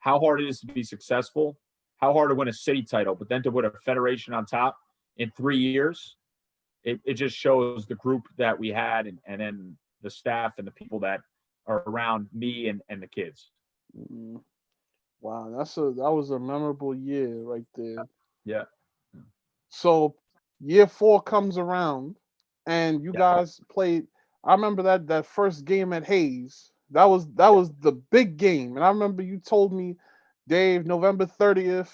how hard it is to be successful, how hard to win a city title, but then to win a Federation on top in 3 years. It just shows the group that we had and then the staff and the people that are around me and the kids. Wow, that was a memorable year right there. Yeah. So year 4 comes around and you guys played. I remember that first game at Hayes. That was the big game. And I remember you told me, Dave, November 30th,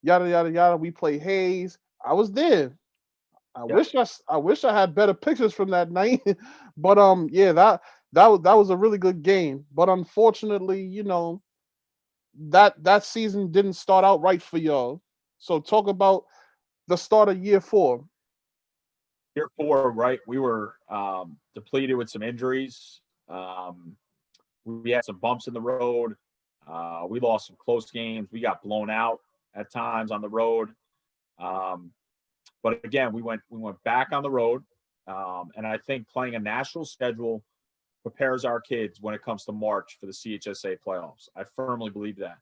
yada yada yada, we play Hayes. I was there. I wish I had better pictures from that night. But that was a really good game. But unfortunately, that season didn't start out right for y'all. So talk about the start of year 4. Year 4, right? We were depleted with some injuries. We had some bumps in the road. We lost some close games. We got blown out at times on the road. But again, we went back on the road. And I think playing a national schedule prepares our kids when it comes to March for the CHSAA playoffs. I firmly believe that.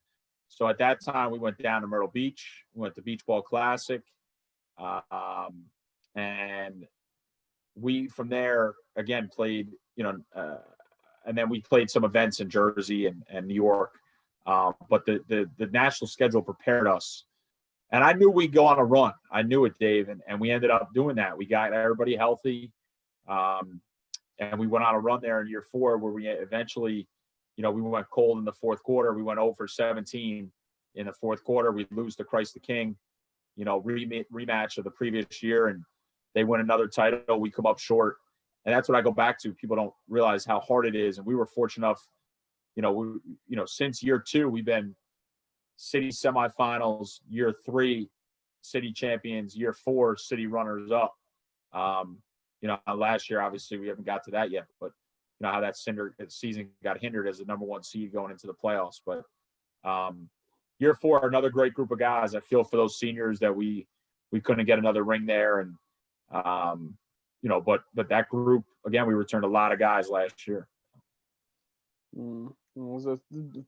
So at that time, we went down to Myrtle Beach. We went to Beach Ball Classic. And we, from there, again, played, and then we played some events in Jersey and New York. But the national schedule prepared us. And I knew we'd go on a run. I knew it, Dave, and we ended up doing that. We got everybody healthy. And we went on a run there in year 4 where we eventually, we went cold in the fourth quarter. We went 0 for 17 in the fourth quarter. We lose to Christ the King, rematch of the previous year, and they win another title. We come up short. And that's what I go back to. People don't realize how hard it is. And we were fortunate enough, since year 2, we've been city semifinals, year 3, city champions, year 4, city runners up. Last year, obviously, we haven't got to that yet, but how that season got hindered as the number 1 seed going into the playoffs. But year 4, another great group of guys. I feel for those seniors that we couldn't get another ring there. And, but that group, again, we returned a lot of guys last year. It was a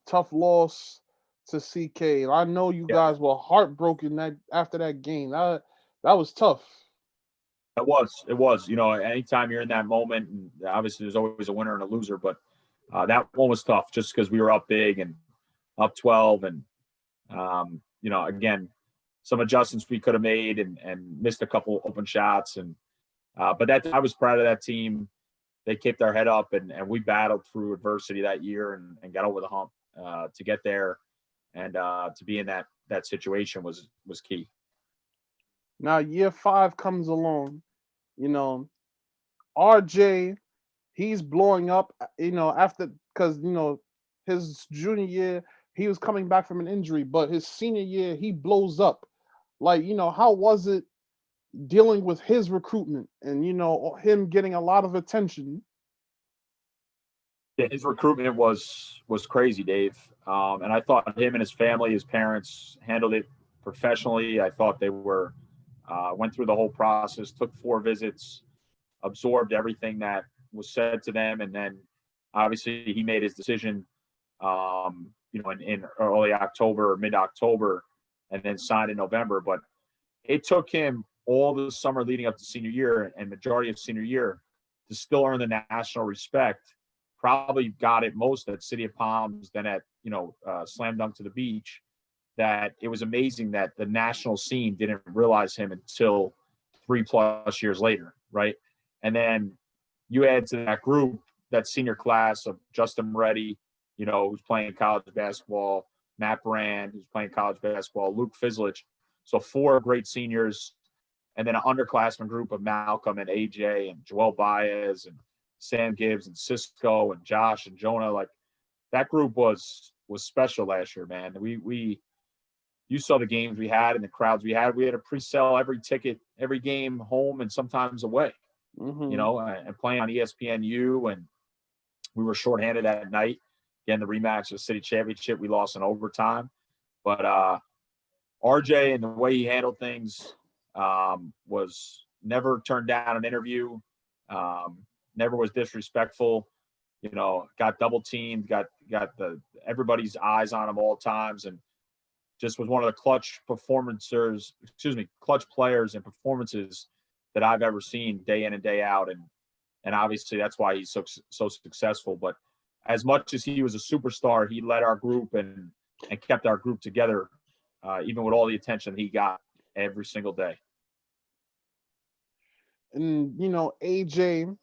tough loss to CK. I know you guys were heartbroken after that game. That was tough. It was. Anytime you're in that moment, and obviously there's always a winner and a loser, but that one was tough just because we were up big and up 12, and again, some adjustments we could have made and missed a couple open shots, and but I was proud of that team. They kept their head up, and we battled through adversity that year and got over the hump to get there. and to be in that situation was key. Now year 5 comes along, you know, RJ, he's blowing up, after, because his junior year he was coming back from an injury, but his senior year he blows up. Like, how was it dealing with his recruitment and him getting a lot of attention? Yeah, his recruitment was crazy, Dave. And I thought him and his family, his parents, handled it professionally. I thought they were went through the whole process, took 4 visits, absorbed everything that was said to them, and then obviously he made his decision, in early October or mid-October, and then signed in November. But it took him all the summer leading up to senior year and majority of senior year to still earn the national respect. Probably got it most at City of Palms, then at Slam Dunk to the Beach. That it was amazing that the national scene didn't realize him until 3+ years later, right? And then you add to that group, that senior class of Justin Moretti, who's playing college basketball, Matt Brand, who's playing college basketball, Luke Fizulich. So 4 great seniors, and then an underclassmen group of Malcolm and AJ and Joel Baez and Sam Gibbs and Cisco and Josh and Jonah. Like, that group was special last year, man. You saw the games we had and the crowds we had. We had to pre-sell every ticket, every game, home and sometimes away. Mm-hmm. And playing on ESPNU, and we were shorthanded that night. Again, the rematch of the city championship, we lost in overtime. But RJ and the way he handled things was never turned down an interview, never was disrespectful. Got double teamed, got everybody's eyes on him all times, and just was one of the clutch players and performances that I've ever seen day in and day out. And obviously that's why he's so successful. But as much as he was a superstar, he led our group and kept our group together, even with all the attention he got every single day. And AJ,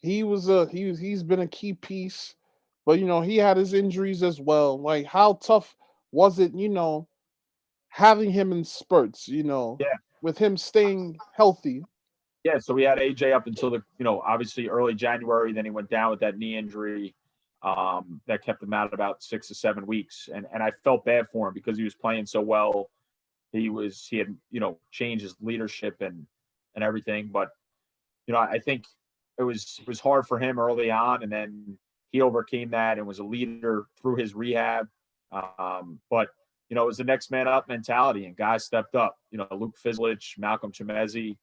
he's been a key piece, but he had his injuries as well. Like, how tough was it, having him in spurts, Yeah. with him staying healthy? Yeah, so we had AJ up until obviously early January. Then he went down with that knee injury that kept him out about 6 to 7 weeks. And I felt bad for him because he was playing so well. He had changed his leadership and everything. But I think it was hard for him early on, and then he overcame that and was a leader through his rehab. But it was the next man up mentality, and guys stepped up. Luke Fizulich, Malcolm Chemezi.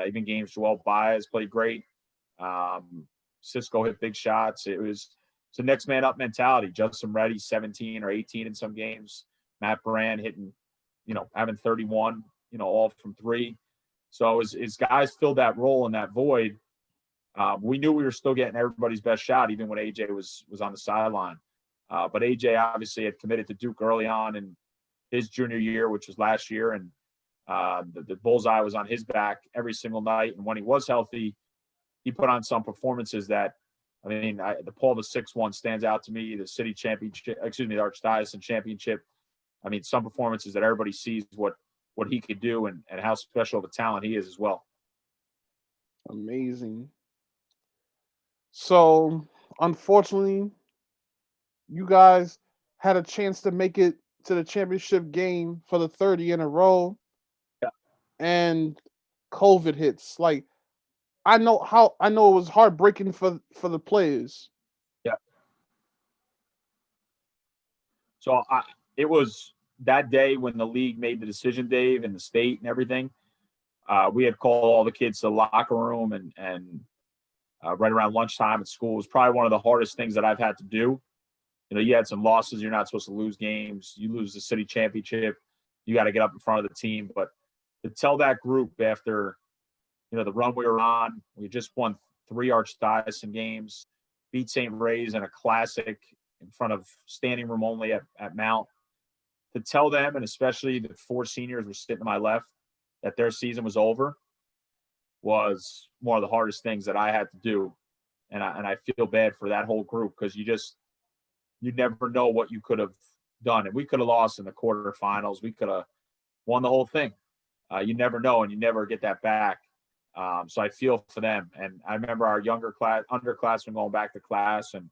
Even games Joel Baez played great. Cisco hit big shots. It's a next man up mentality. Justin Reddy, 17 or 18 in some games. Matt Brand hitting, having 31, all from 3. So as guys filled that role in that void, we knew we were still getting everybody's best shot, even when AJ was on the sideline. But AJ obviously had committed to Duke early on in his junior year, which was last year, and the bullseye was on his back every single night. And when he was healthy, he put on some performances that, the Paul the 6th one stands out to me. The city championship, the Archdiocesan championship. Some performances that everybody sees what he could do and how special of a talent he is as well. Amazing. So, unfortunately, you guys had a chance to make it to the championship game for the 3rd year in a row. Yeah. And COVID hits. Like, I know it was heartbreaking for the players. Yeah. So it was that day when the league made the decision, Dave, and the state and everything. We had called all the kids to the locker room and right around lunchtime at school. It was probably one of the hardest things that I've had to do. You had some losses. You're not supposed to lose games. You lose the city championship. You got to get up in front of the team. But to tell that group after, the run we were on, we just won 3 Archdiocesan games, beat St. Ray's in a classic in front of standing room only at Mount. To tell them, and especially the 4 seniors were sitting to my left, that their season was over was one of the hardest things that I had to do. And I feel bad for that whole group because you never know what you could have done. And we could have lost in the quarterfinals. We could have won the whole thing. You never know, and you never get that back. So I feel for them. And I remember our underclassmen going back to class, and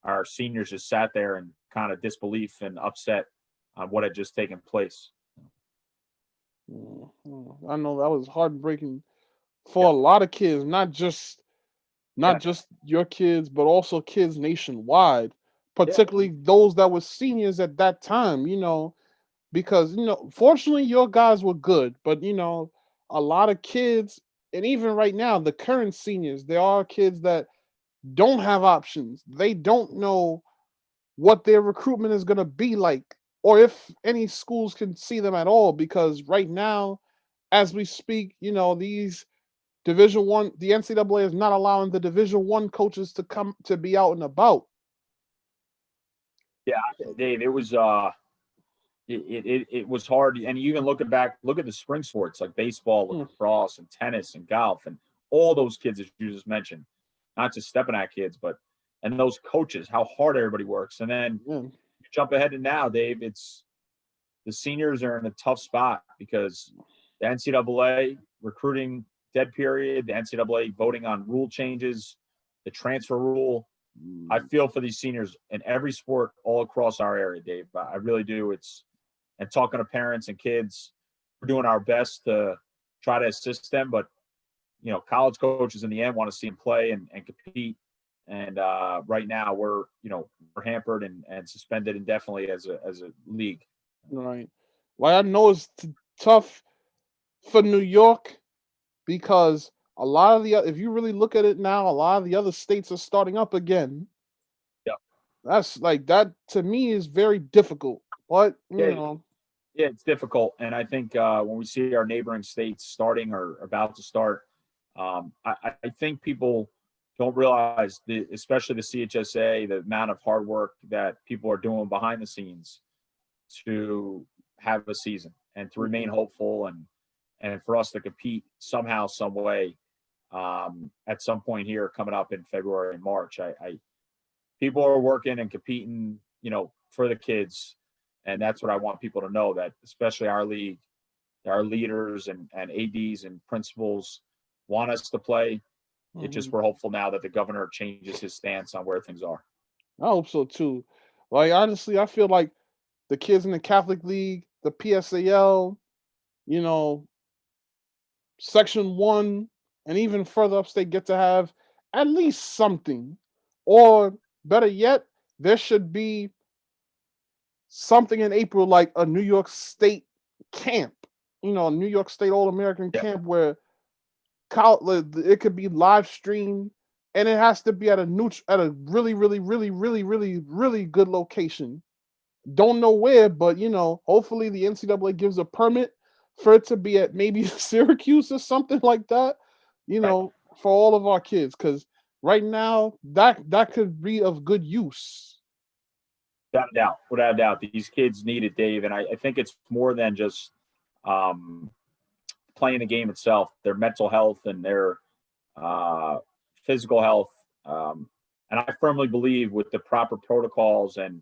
our seniors just sat there in kind of disbelief and upset on what had just taken place. I know that was heartbreaking for Yeah. a lot of kids, not just Yeah. your kids, but also kids nationwide, Yeah. particularly those that were seniors at that time, because, fortunately your guys were good, but, a lot of kids, and even right now, the current seniors, there are kids that don't have options. They don't know what their recruitment is going to be like, or if any schools can see them at all, because right now, as we speak, these Division One, the NCAA is not allowing the Division One coaches to come to be out and about. Yeah, Dave, it was it was hard. And you even look at the spring sports like baseball, lacrosse, and tennis and golf, and all those kids that you just mentioned, not just Stepinac kids, and those coaches, how hard everybody works. And then you jump ahead to now, Dave, it's the seniors are in a tough spot because the NCAA recruiting dead period, the NCAA voting on rule changes, the transfer rule. I feel for these seniors in every sport all across our area, Dave. I really do. And talking to parents and kids, we're doing our best to try to assist them. But, college coaches in the end want to see them play and compete. And right now we're hampered and suspended indefinitely as a league. Right. Well, I know it's tough for New York because a lot of if you really look at it now, a lot of the other states are starting up again. Yeah. That's like that to me is very difficult. But yeah, it's difficult. And I think when we see our neighboring states starting or about to start, I think people don't realize especially the CHSAA, the amount of hard work that people are doing behind the scenes to have a season and to remain hopeful and for us to compete somehow, some way at some point here coming up in February and March. People are working and competing, for the kids. And that's what I want people to know, that especially our league, our leaders and ADs and principals want us to play. It just, we're hopeful now that the governor changes his stance on where things are. I hope so too. Like, honestly, I feel like the kids in the Catholic League, the PSAL, Section 1, and even further upstate get to have at least something. Or better yet, there should be something in April like a New York State camp, a New York State All-American camp where it could be live streamed, and it has to be at a really, really, really, really, really, really good location. Don't know where, but hopefully the NCAA gives a permit for it to be at maybe Syracuse or something like that, for all of our kids. Because right now that could be of good use. Without a doubt, these kids need it, Dave. And I think it's more than just playing the game itself, their mental health and their physical health. And I firmly believe with the proper protocols and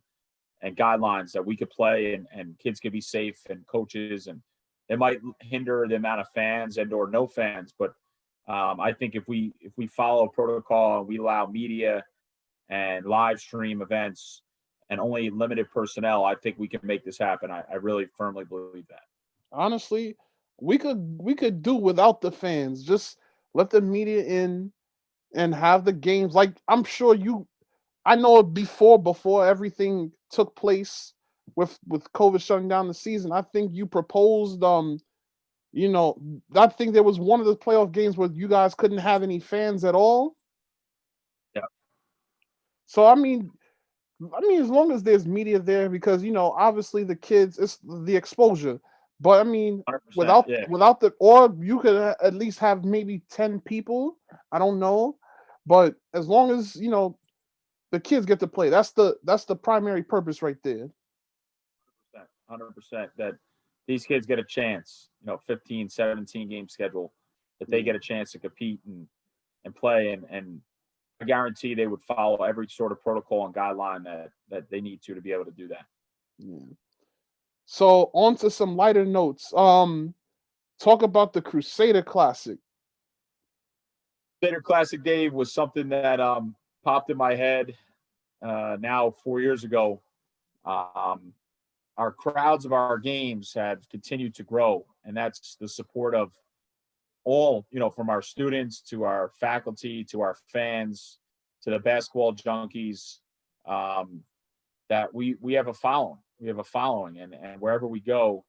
guidelines that we could play and kids could be safe and coaches, and it might hinder the amount of fans and or no fans. But I think if we follow protocol and we allow media and live stream events and only limited personnel, I think we can make this happen. I really firmly believe that. Honestly, we could do without the fans. Just let the media in and have the games. Like, I'm sure I know before everything took place with COVID shutting down the season, I think you proposed I think there was one of the playoff games where you guys couldn't have any fans at all. Yeah. So I mean, as long as there's media there, because obviously the kids, it's the exposure. But I mean, without or you could at least have maybe 10 people. I don't know, but as long as the kids get to play, that's the primary purpose right there. 100% that these kids get a chance. 15, 17 game schedule, that they get a chance to compete and play, and I guarantee they would follow every sort of protocol and guideline that they need to be able to do that. Yeah. So on to some lighter notes. Talk about the Crusader Classic. Crusader Classic, Dave, was something that popped in my head now 4 years ago. Um, our crowds of our games have continued to grow, and that's the support of all, from our students to our faculty to our fans to the basketball junkies. Um, that we have a following. We have a following, and wherever we go,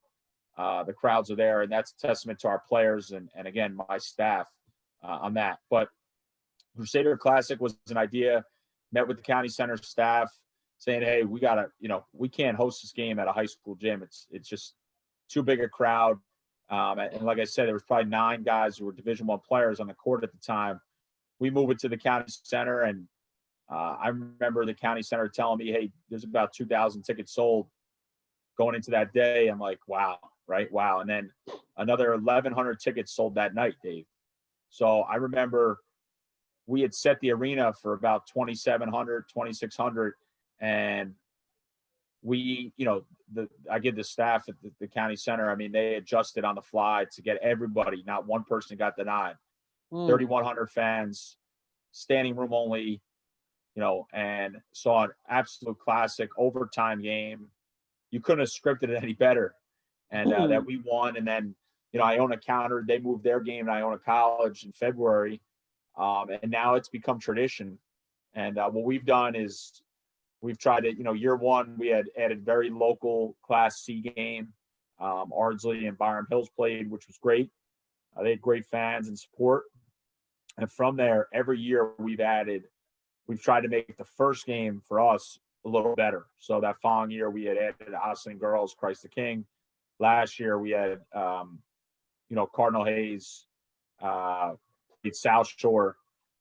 the crowds are there, and that's a testament to our players and again my staff on that. But Crusader Classic was an idea. Met with the county center staff, saying, "Hey, we gotta, we can't host this game at a high school gym. It's just too big a crowd." And like I said, there was probably 9 guys who were Division I players on the court at the time. We moved it to the county center, and I remember the county center telling me, "Hey, there's about 2,000 tickets sold going into that day." I'm like, "Wow, right? Wow." And then another 1,100 tickets sold that night, Dave. So I remember we had set the arena for about 2,700, 2,600, and we, I give the staff at the county center, I mean, they adjusted on the fly to get everybody. Not one person got denied. 3,100 fans, standing room only, and saw an absolute classic overtime game. You couldn't have scripted it any better. And that we won. And then, I own a counter. They moved their game, and I own a college in February. And now it's become tradition. And what we've done is we've tried to, year one, we had added very local Class C game. Ardsley and Byram Hills played, which was great. They had great fans and support. And from there, every year we've tried to make the first game for us a little better. So that following year, we had added Austin Girls, Christ the King. Last year, we had, Cardinal Hayes, played South Shore.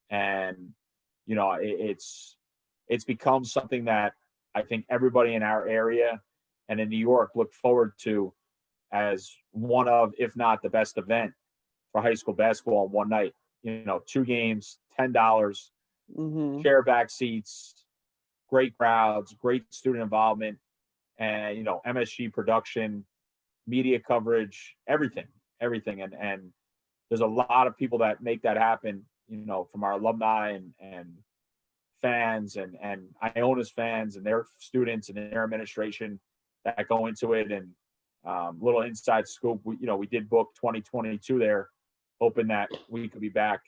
And, it's become something that I think everybody in our area and in New York look forward to as one of, if not the best event for high school basketball in one night. 2 games, $10, share back seats, great crowds, great student involvement, and, MSG production, media coverage, everything. And there's a lot of people that make that happen, from our alumni and fans and Iona's fans and their students and their administration that go into it. And little inside scoop, we did book 2022 there, hoping that we could be back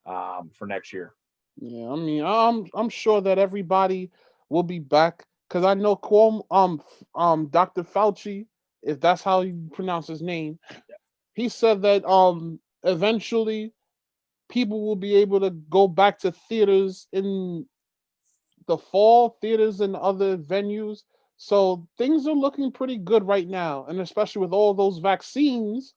for next year. Yeah, I mean, I'm sure that everybody will be back because I know Dr. Fauci, if that's how you pronounce his name, he said that eventually people will be able to go back to theaters in the fall, theaters and other venues. So things are looking pretty good right now, and especially with all those vaccines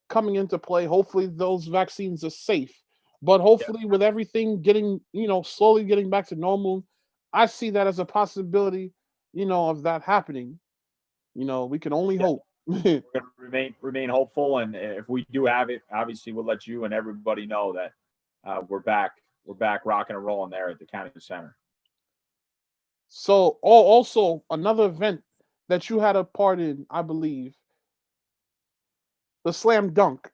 coming into play, hopefully those vaccines are safe. But hopefully with everything getting, slowly getting back to normal, I see that as a possibility, of that happening. We can only hope. We're going to remain hopeful, and if we do have it, obviously we'll let you and everybody know that we're back rocking and rolling there at the county center. So, also another event that you had a part in, I believe, the slam dunk.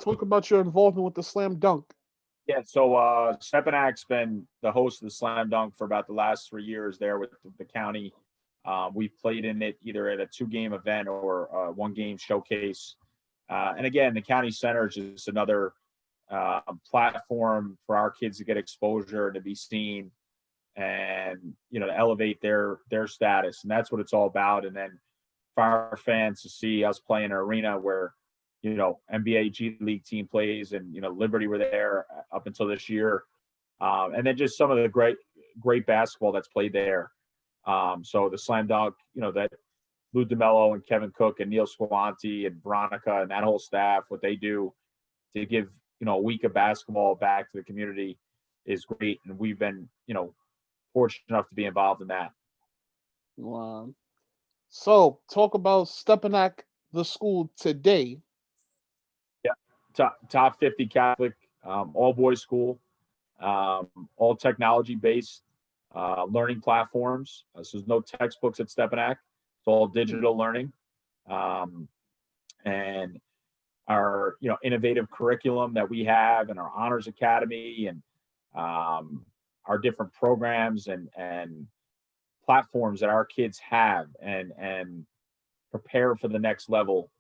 Talk about your involvement with the slam dunk. Yeah, so Stepinac's been the host of the slam dunk for about the last 3 years there with the county. We've played in it either at a 2-game event or a 1-game showcase. And again, the county center is just another platform for our kids to get exposure and to be seen and, to elevate their status. And that's what it's all about. And then for our fans to see us play in an arena where, NBA G League team plays and, Liberty were there up until this year. And then just some of the great basketball that's played there. So the slam dunk, that Lou DeMello and Kevin Cook and Neil Squanti and Veronica and that whole staff, what they do to give, a week of basketball back to the community is great. And we've been, fortunate enough to be involved in that. Wow. So talk about Stepinac, the school today. Yeah. Top 50 Catholic, all boys school, all technology based. learning platforms. So there's no textbooks at Stepinac. It's all digital learning. And our innovative curriculum that we have, and our honors academy, and our different programs and platforms that our kids have and prepare for the next level,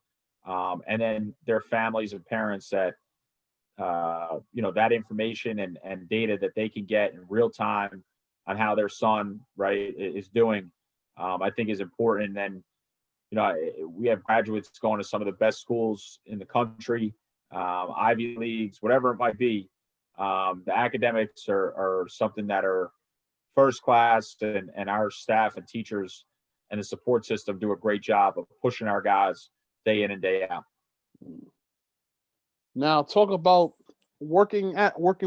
and then their families and parents that that information and data that they can get in real time on how their son is doing, I think is important. And we have graduates going to some of the best schools in the country, Ivy Leagues, whatever it might be. The academics are something that are first class, and our staff and teachers and the support system do a great job of pushing our guys day in and day out. Now, talk about working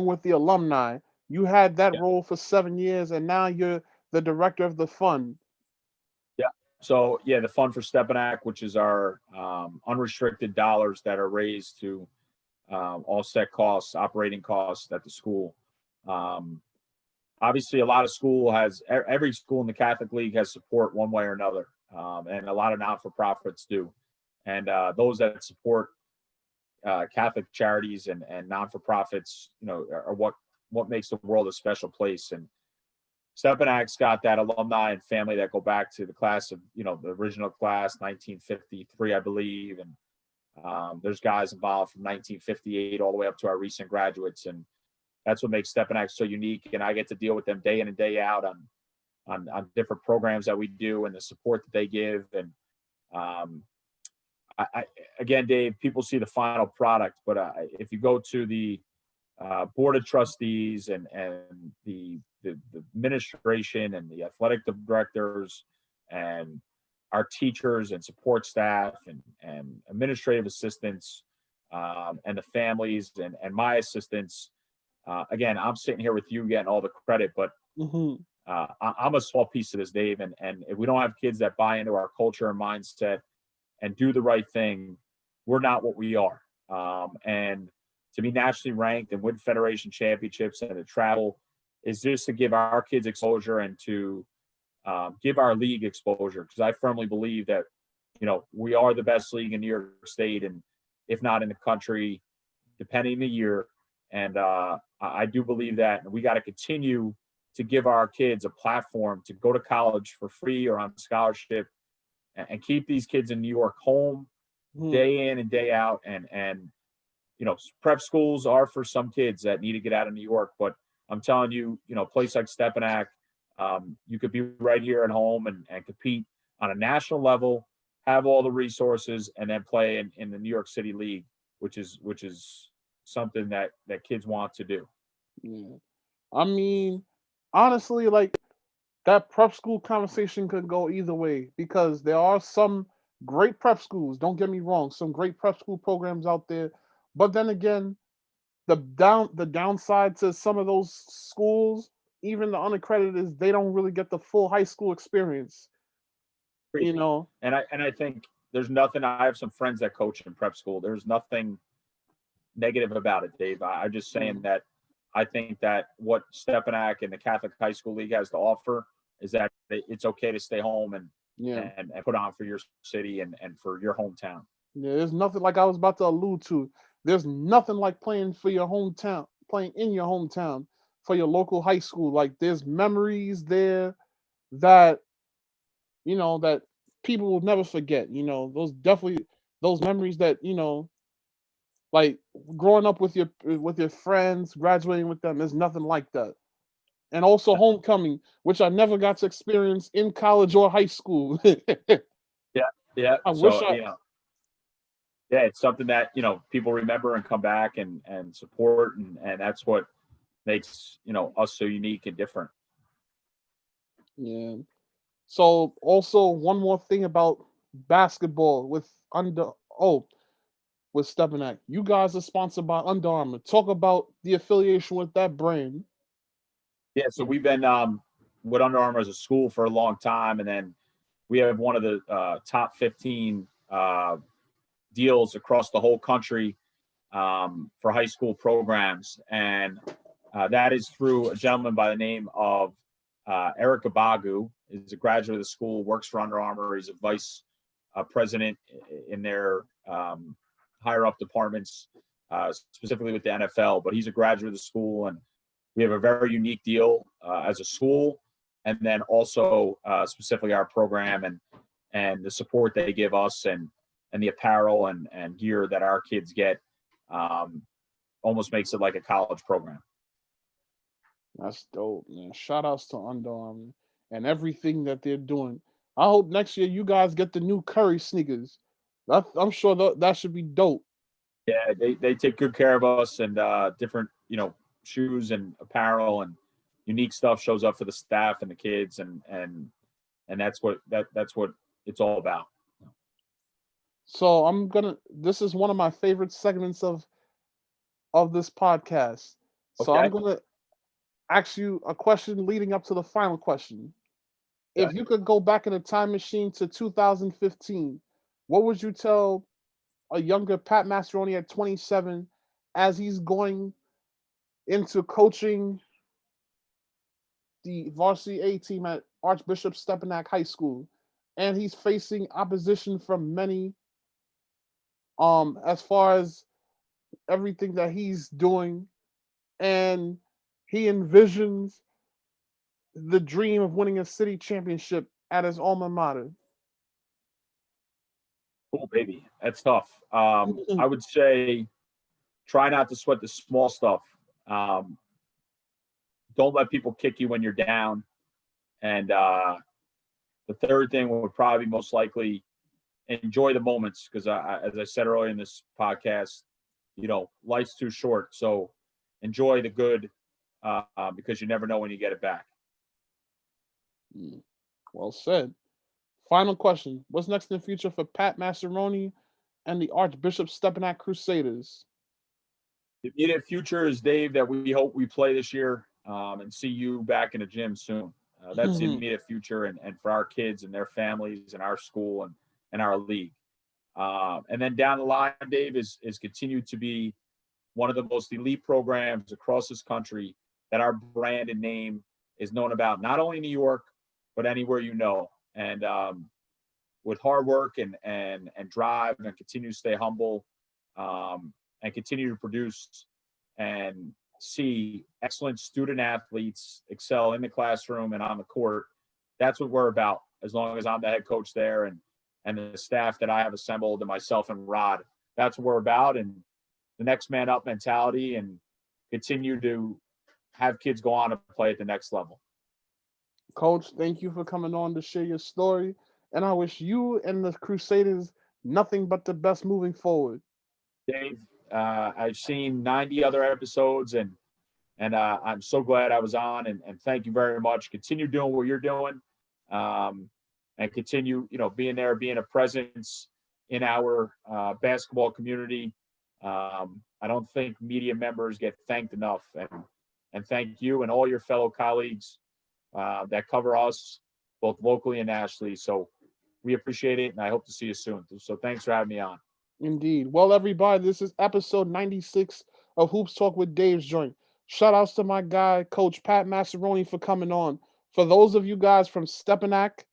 with the alumni. You had that role for 7 years, and now you're the director of the fund. So, the Fund for Stepinac, which is our unrestricted dollars that are raised to all set costs, operating costs at the school. Obviously, a lot of every school in the Catholic League has support one way or another, and a lot of not-for-profits do. And those that support Catholic charities and non-for-profits, are what makes the world a special place. And Stepinac's got that alumni and family that go back to the class of, the original class, 1953, I believe. And there's guys involved from 1958 all the way up to our recent graduates. And that's what makes Stepinac so unique. And I get to deal with them day in and day out on different programs that we do and the support that they give. And again, Dave, people see the final product, but if you go to the board of trustees and the administration and the athletic directors and our teachers and support staff and administrative assistants, and the families and my assistants, again, I'm sitting here with you getting all the credit, but I'm a small piece of this, Dave. And if we don't have kids that buy into our culture and mindset and do the right thing, we're not what we are. And to be nationally ranked and win federation championships and to travel is just to give our kids exposure and to give our league exposure. Because I firmly believe that, we are the best league in New York State, and if not in the country, depending the year. And I do believe that, and we got to continue to give our kids a platform to go to college for free or on scholarship, and keep these kids in New York home day in and day out. And prep schools are for some kids that need to get out of New York, but I'm telling you, a place like Stepinac, you could be right here at home and compete on a national level, have all the resources, and then play in the New York City League, which is something that kids want to do. Yeah. I mean, honestly, that prep school conversation could go either way, because there are some great prep schools, don't get me wrong, some great prep school programs out there. But then again, the downside to some of those schools, even the unaccredited, is they don't really get the full high school experience. And I think there's nothing. I have some friends that coach in prep school. There's nothing negative about it, Dave. I'm just saying that I think that what Stepinac and the Catholic High School League has to offer is that it's okay to stay home and put on for your city and for your hometown. Yeah, there's nothing, like I was about to allude to. There's nothing like playing for your hometown, playing in your hometown for your local high school. Like, there's memories there that that people will never forget. Those memories that like growing up with your friends, graduating with them. There's nothing like that. And also homecoming, which I never got to experience in college or high school. Yeah. It's something that people remember and come back and support, and that's what makes us so unique and different. Yeah. So also one more thing about basketball with Stepinac. You guys are sponsored by Under Armour. Talk about the affiliation with that brand. Yeah, so we've been with Under Armour as a school for a long time, and then we have one of the top 15 deals across the whole country for high school programs, and that is through a gentleman by the name of Eric Abagu is a graduate of the school, works for Under Armour. He's a vice president in their higher up departments, specifically with the NFL. But he's a graduate of the school, and we have a very unique deal as a school, and then also specifically our program and the support they give us and the apparel and gear that our kids get almost makes it like a college program. That's dope, man. Shout outs to Under Armour and everything that they're doing. I hope next year you guys get the new Curry sneakers. I'm sure that should be dope. Yeah, they take good care of us, and different, shoes and apparel and unique stuff shows up for the staff and the kids, and that's what it's all about. So this is one of my favorite segments of this podcast. So Okay. I'm gonna ask you a question leading up to the final question. Okay. If you could go back in a time machine to 2015, what would you tell a younger Pat Massaroni at 27 as he's going into coaching the varsity A team at Archbishop Stepinac High School, and he's facing opposition from many as far as everything that he's doing, and he envisions the dream of winning a city championship at his alma mater? Oh, baby, that's tough. I would say try not to sweat the small stuff. Don't let people kick you when you're down. And the third thing would probably most likely enjoy the moments, because as I said earlier in this podcast, life's too short. So enjoy the good because you never know when you get it back. Well said. Final question. What's next in the future for Pat Massaroni and the Archbishop Stepinac Crusaders? The immediate future is, Dave, that we hope we play this year and see you back in the gym soon. That's the immediate future, and for our kids and their families and our school and our league. And then down the line, Dave, is continue to be one of the most elite programs across this country that our brand and name is known about, not only in New York, but anywhere and with hard work and drive, and continue to stay humble and continue to produce and see excellent student athletes excel in the classroom and on the court. That's what we're about, as long as I'm the head coach there and the staff that I have assembled, and myself and Rod. That's what we're about, and the next man up mentality, and continue to have kids go on to play at the next level. Coach, thank you for coming on to share your story, and I wish you and the Crusaders nothing but the best moving forward. Dave, I've seen 90 other episodes, and I'm so glad I was on, and thank you very much. Continue doing what you're doing, and continue, being there, being a presence in our basketball community. I don't think media members get thanked enough, and thank you and all your fellow colleagues that cover us both locally and nationally. So we appreciate it, and I hope to see you soon. So thanks for having me on. Indeed. Well, everybody, this is episode 96 of Hoops Talk with Dave's Joint. Shout outs to my guy, Coach Pat Massaroni, for coming on. For those of you guys from Stepinac,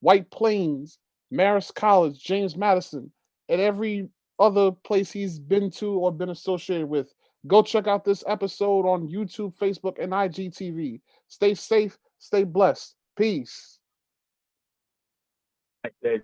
White Plains, Marist College, James Madison, and every other place he's been to or been associated with, go check out this episode on YouTube, Facebook, and IGTV. Stay safe, stay blessed. Peace. Thanks, Dave.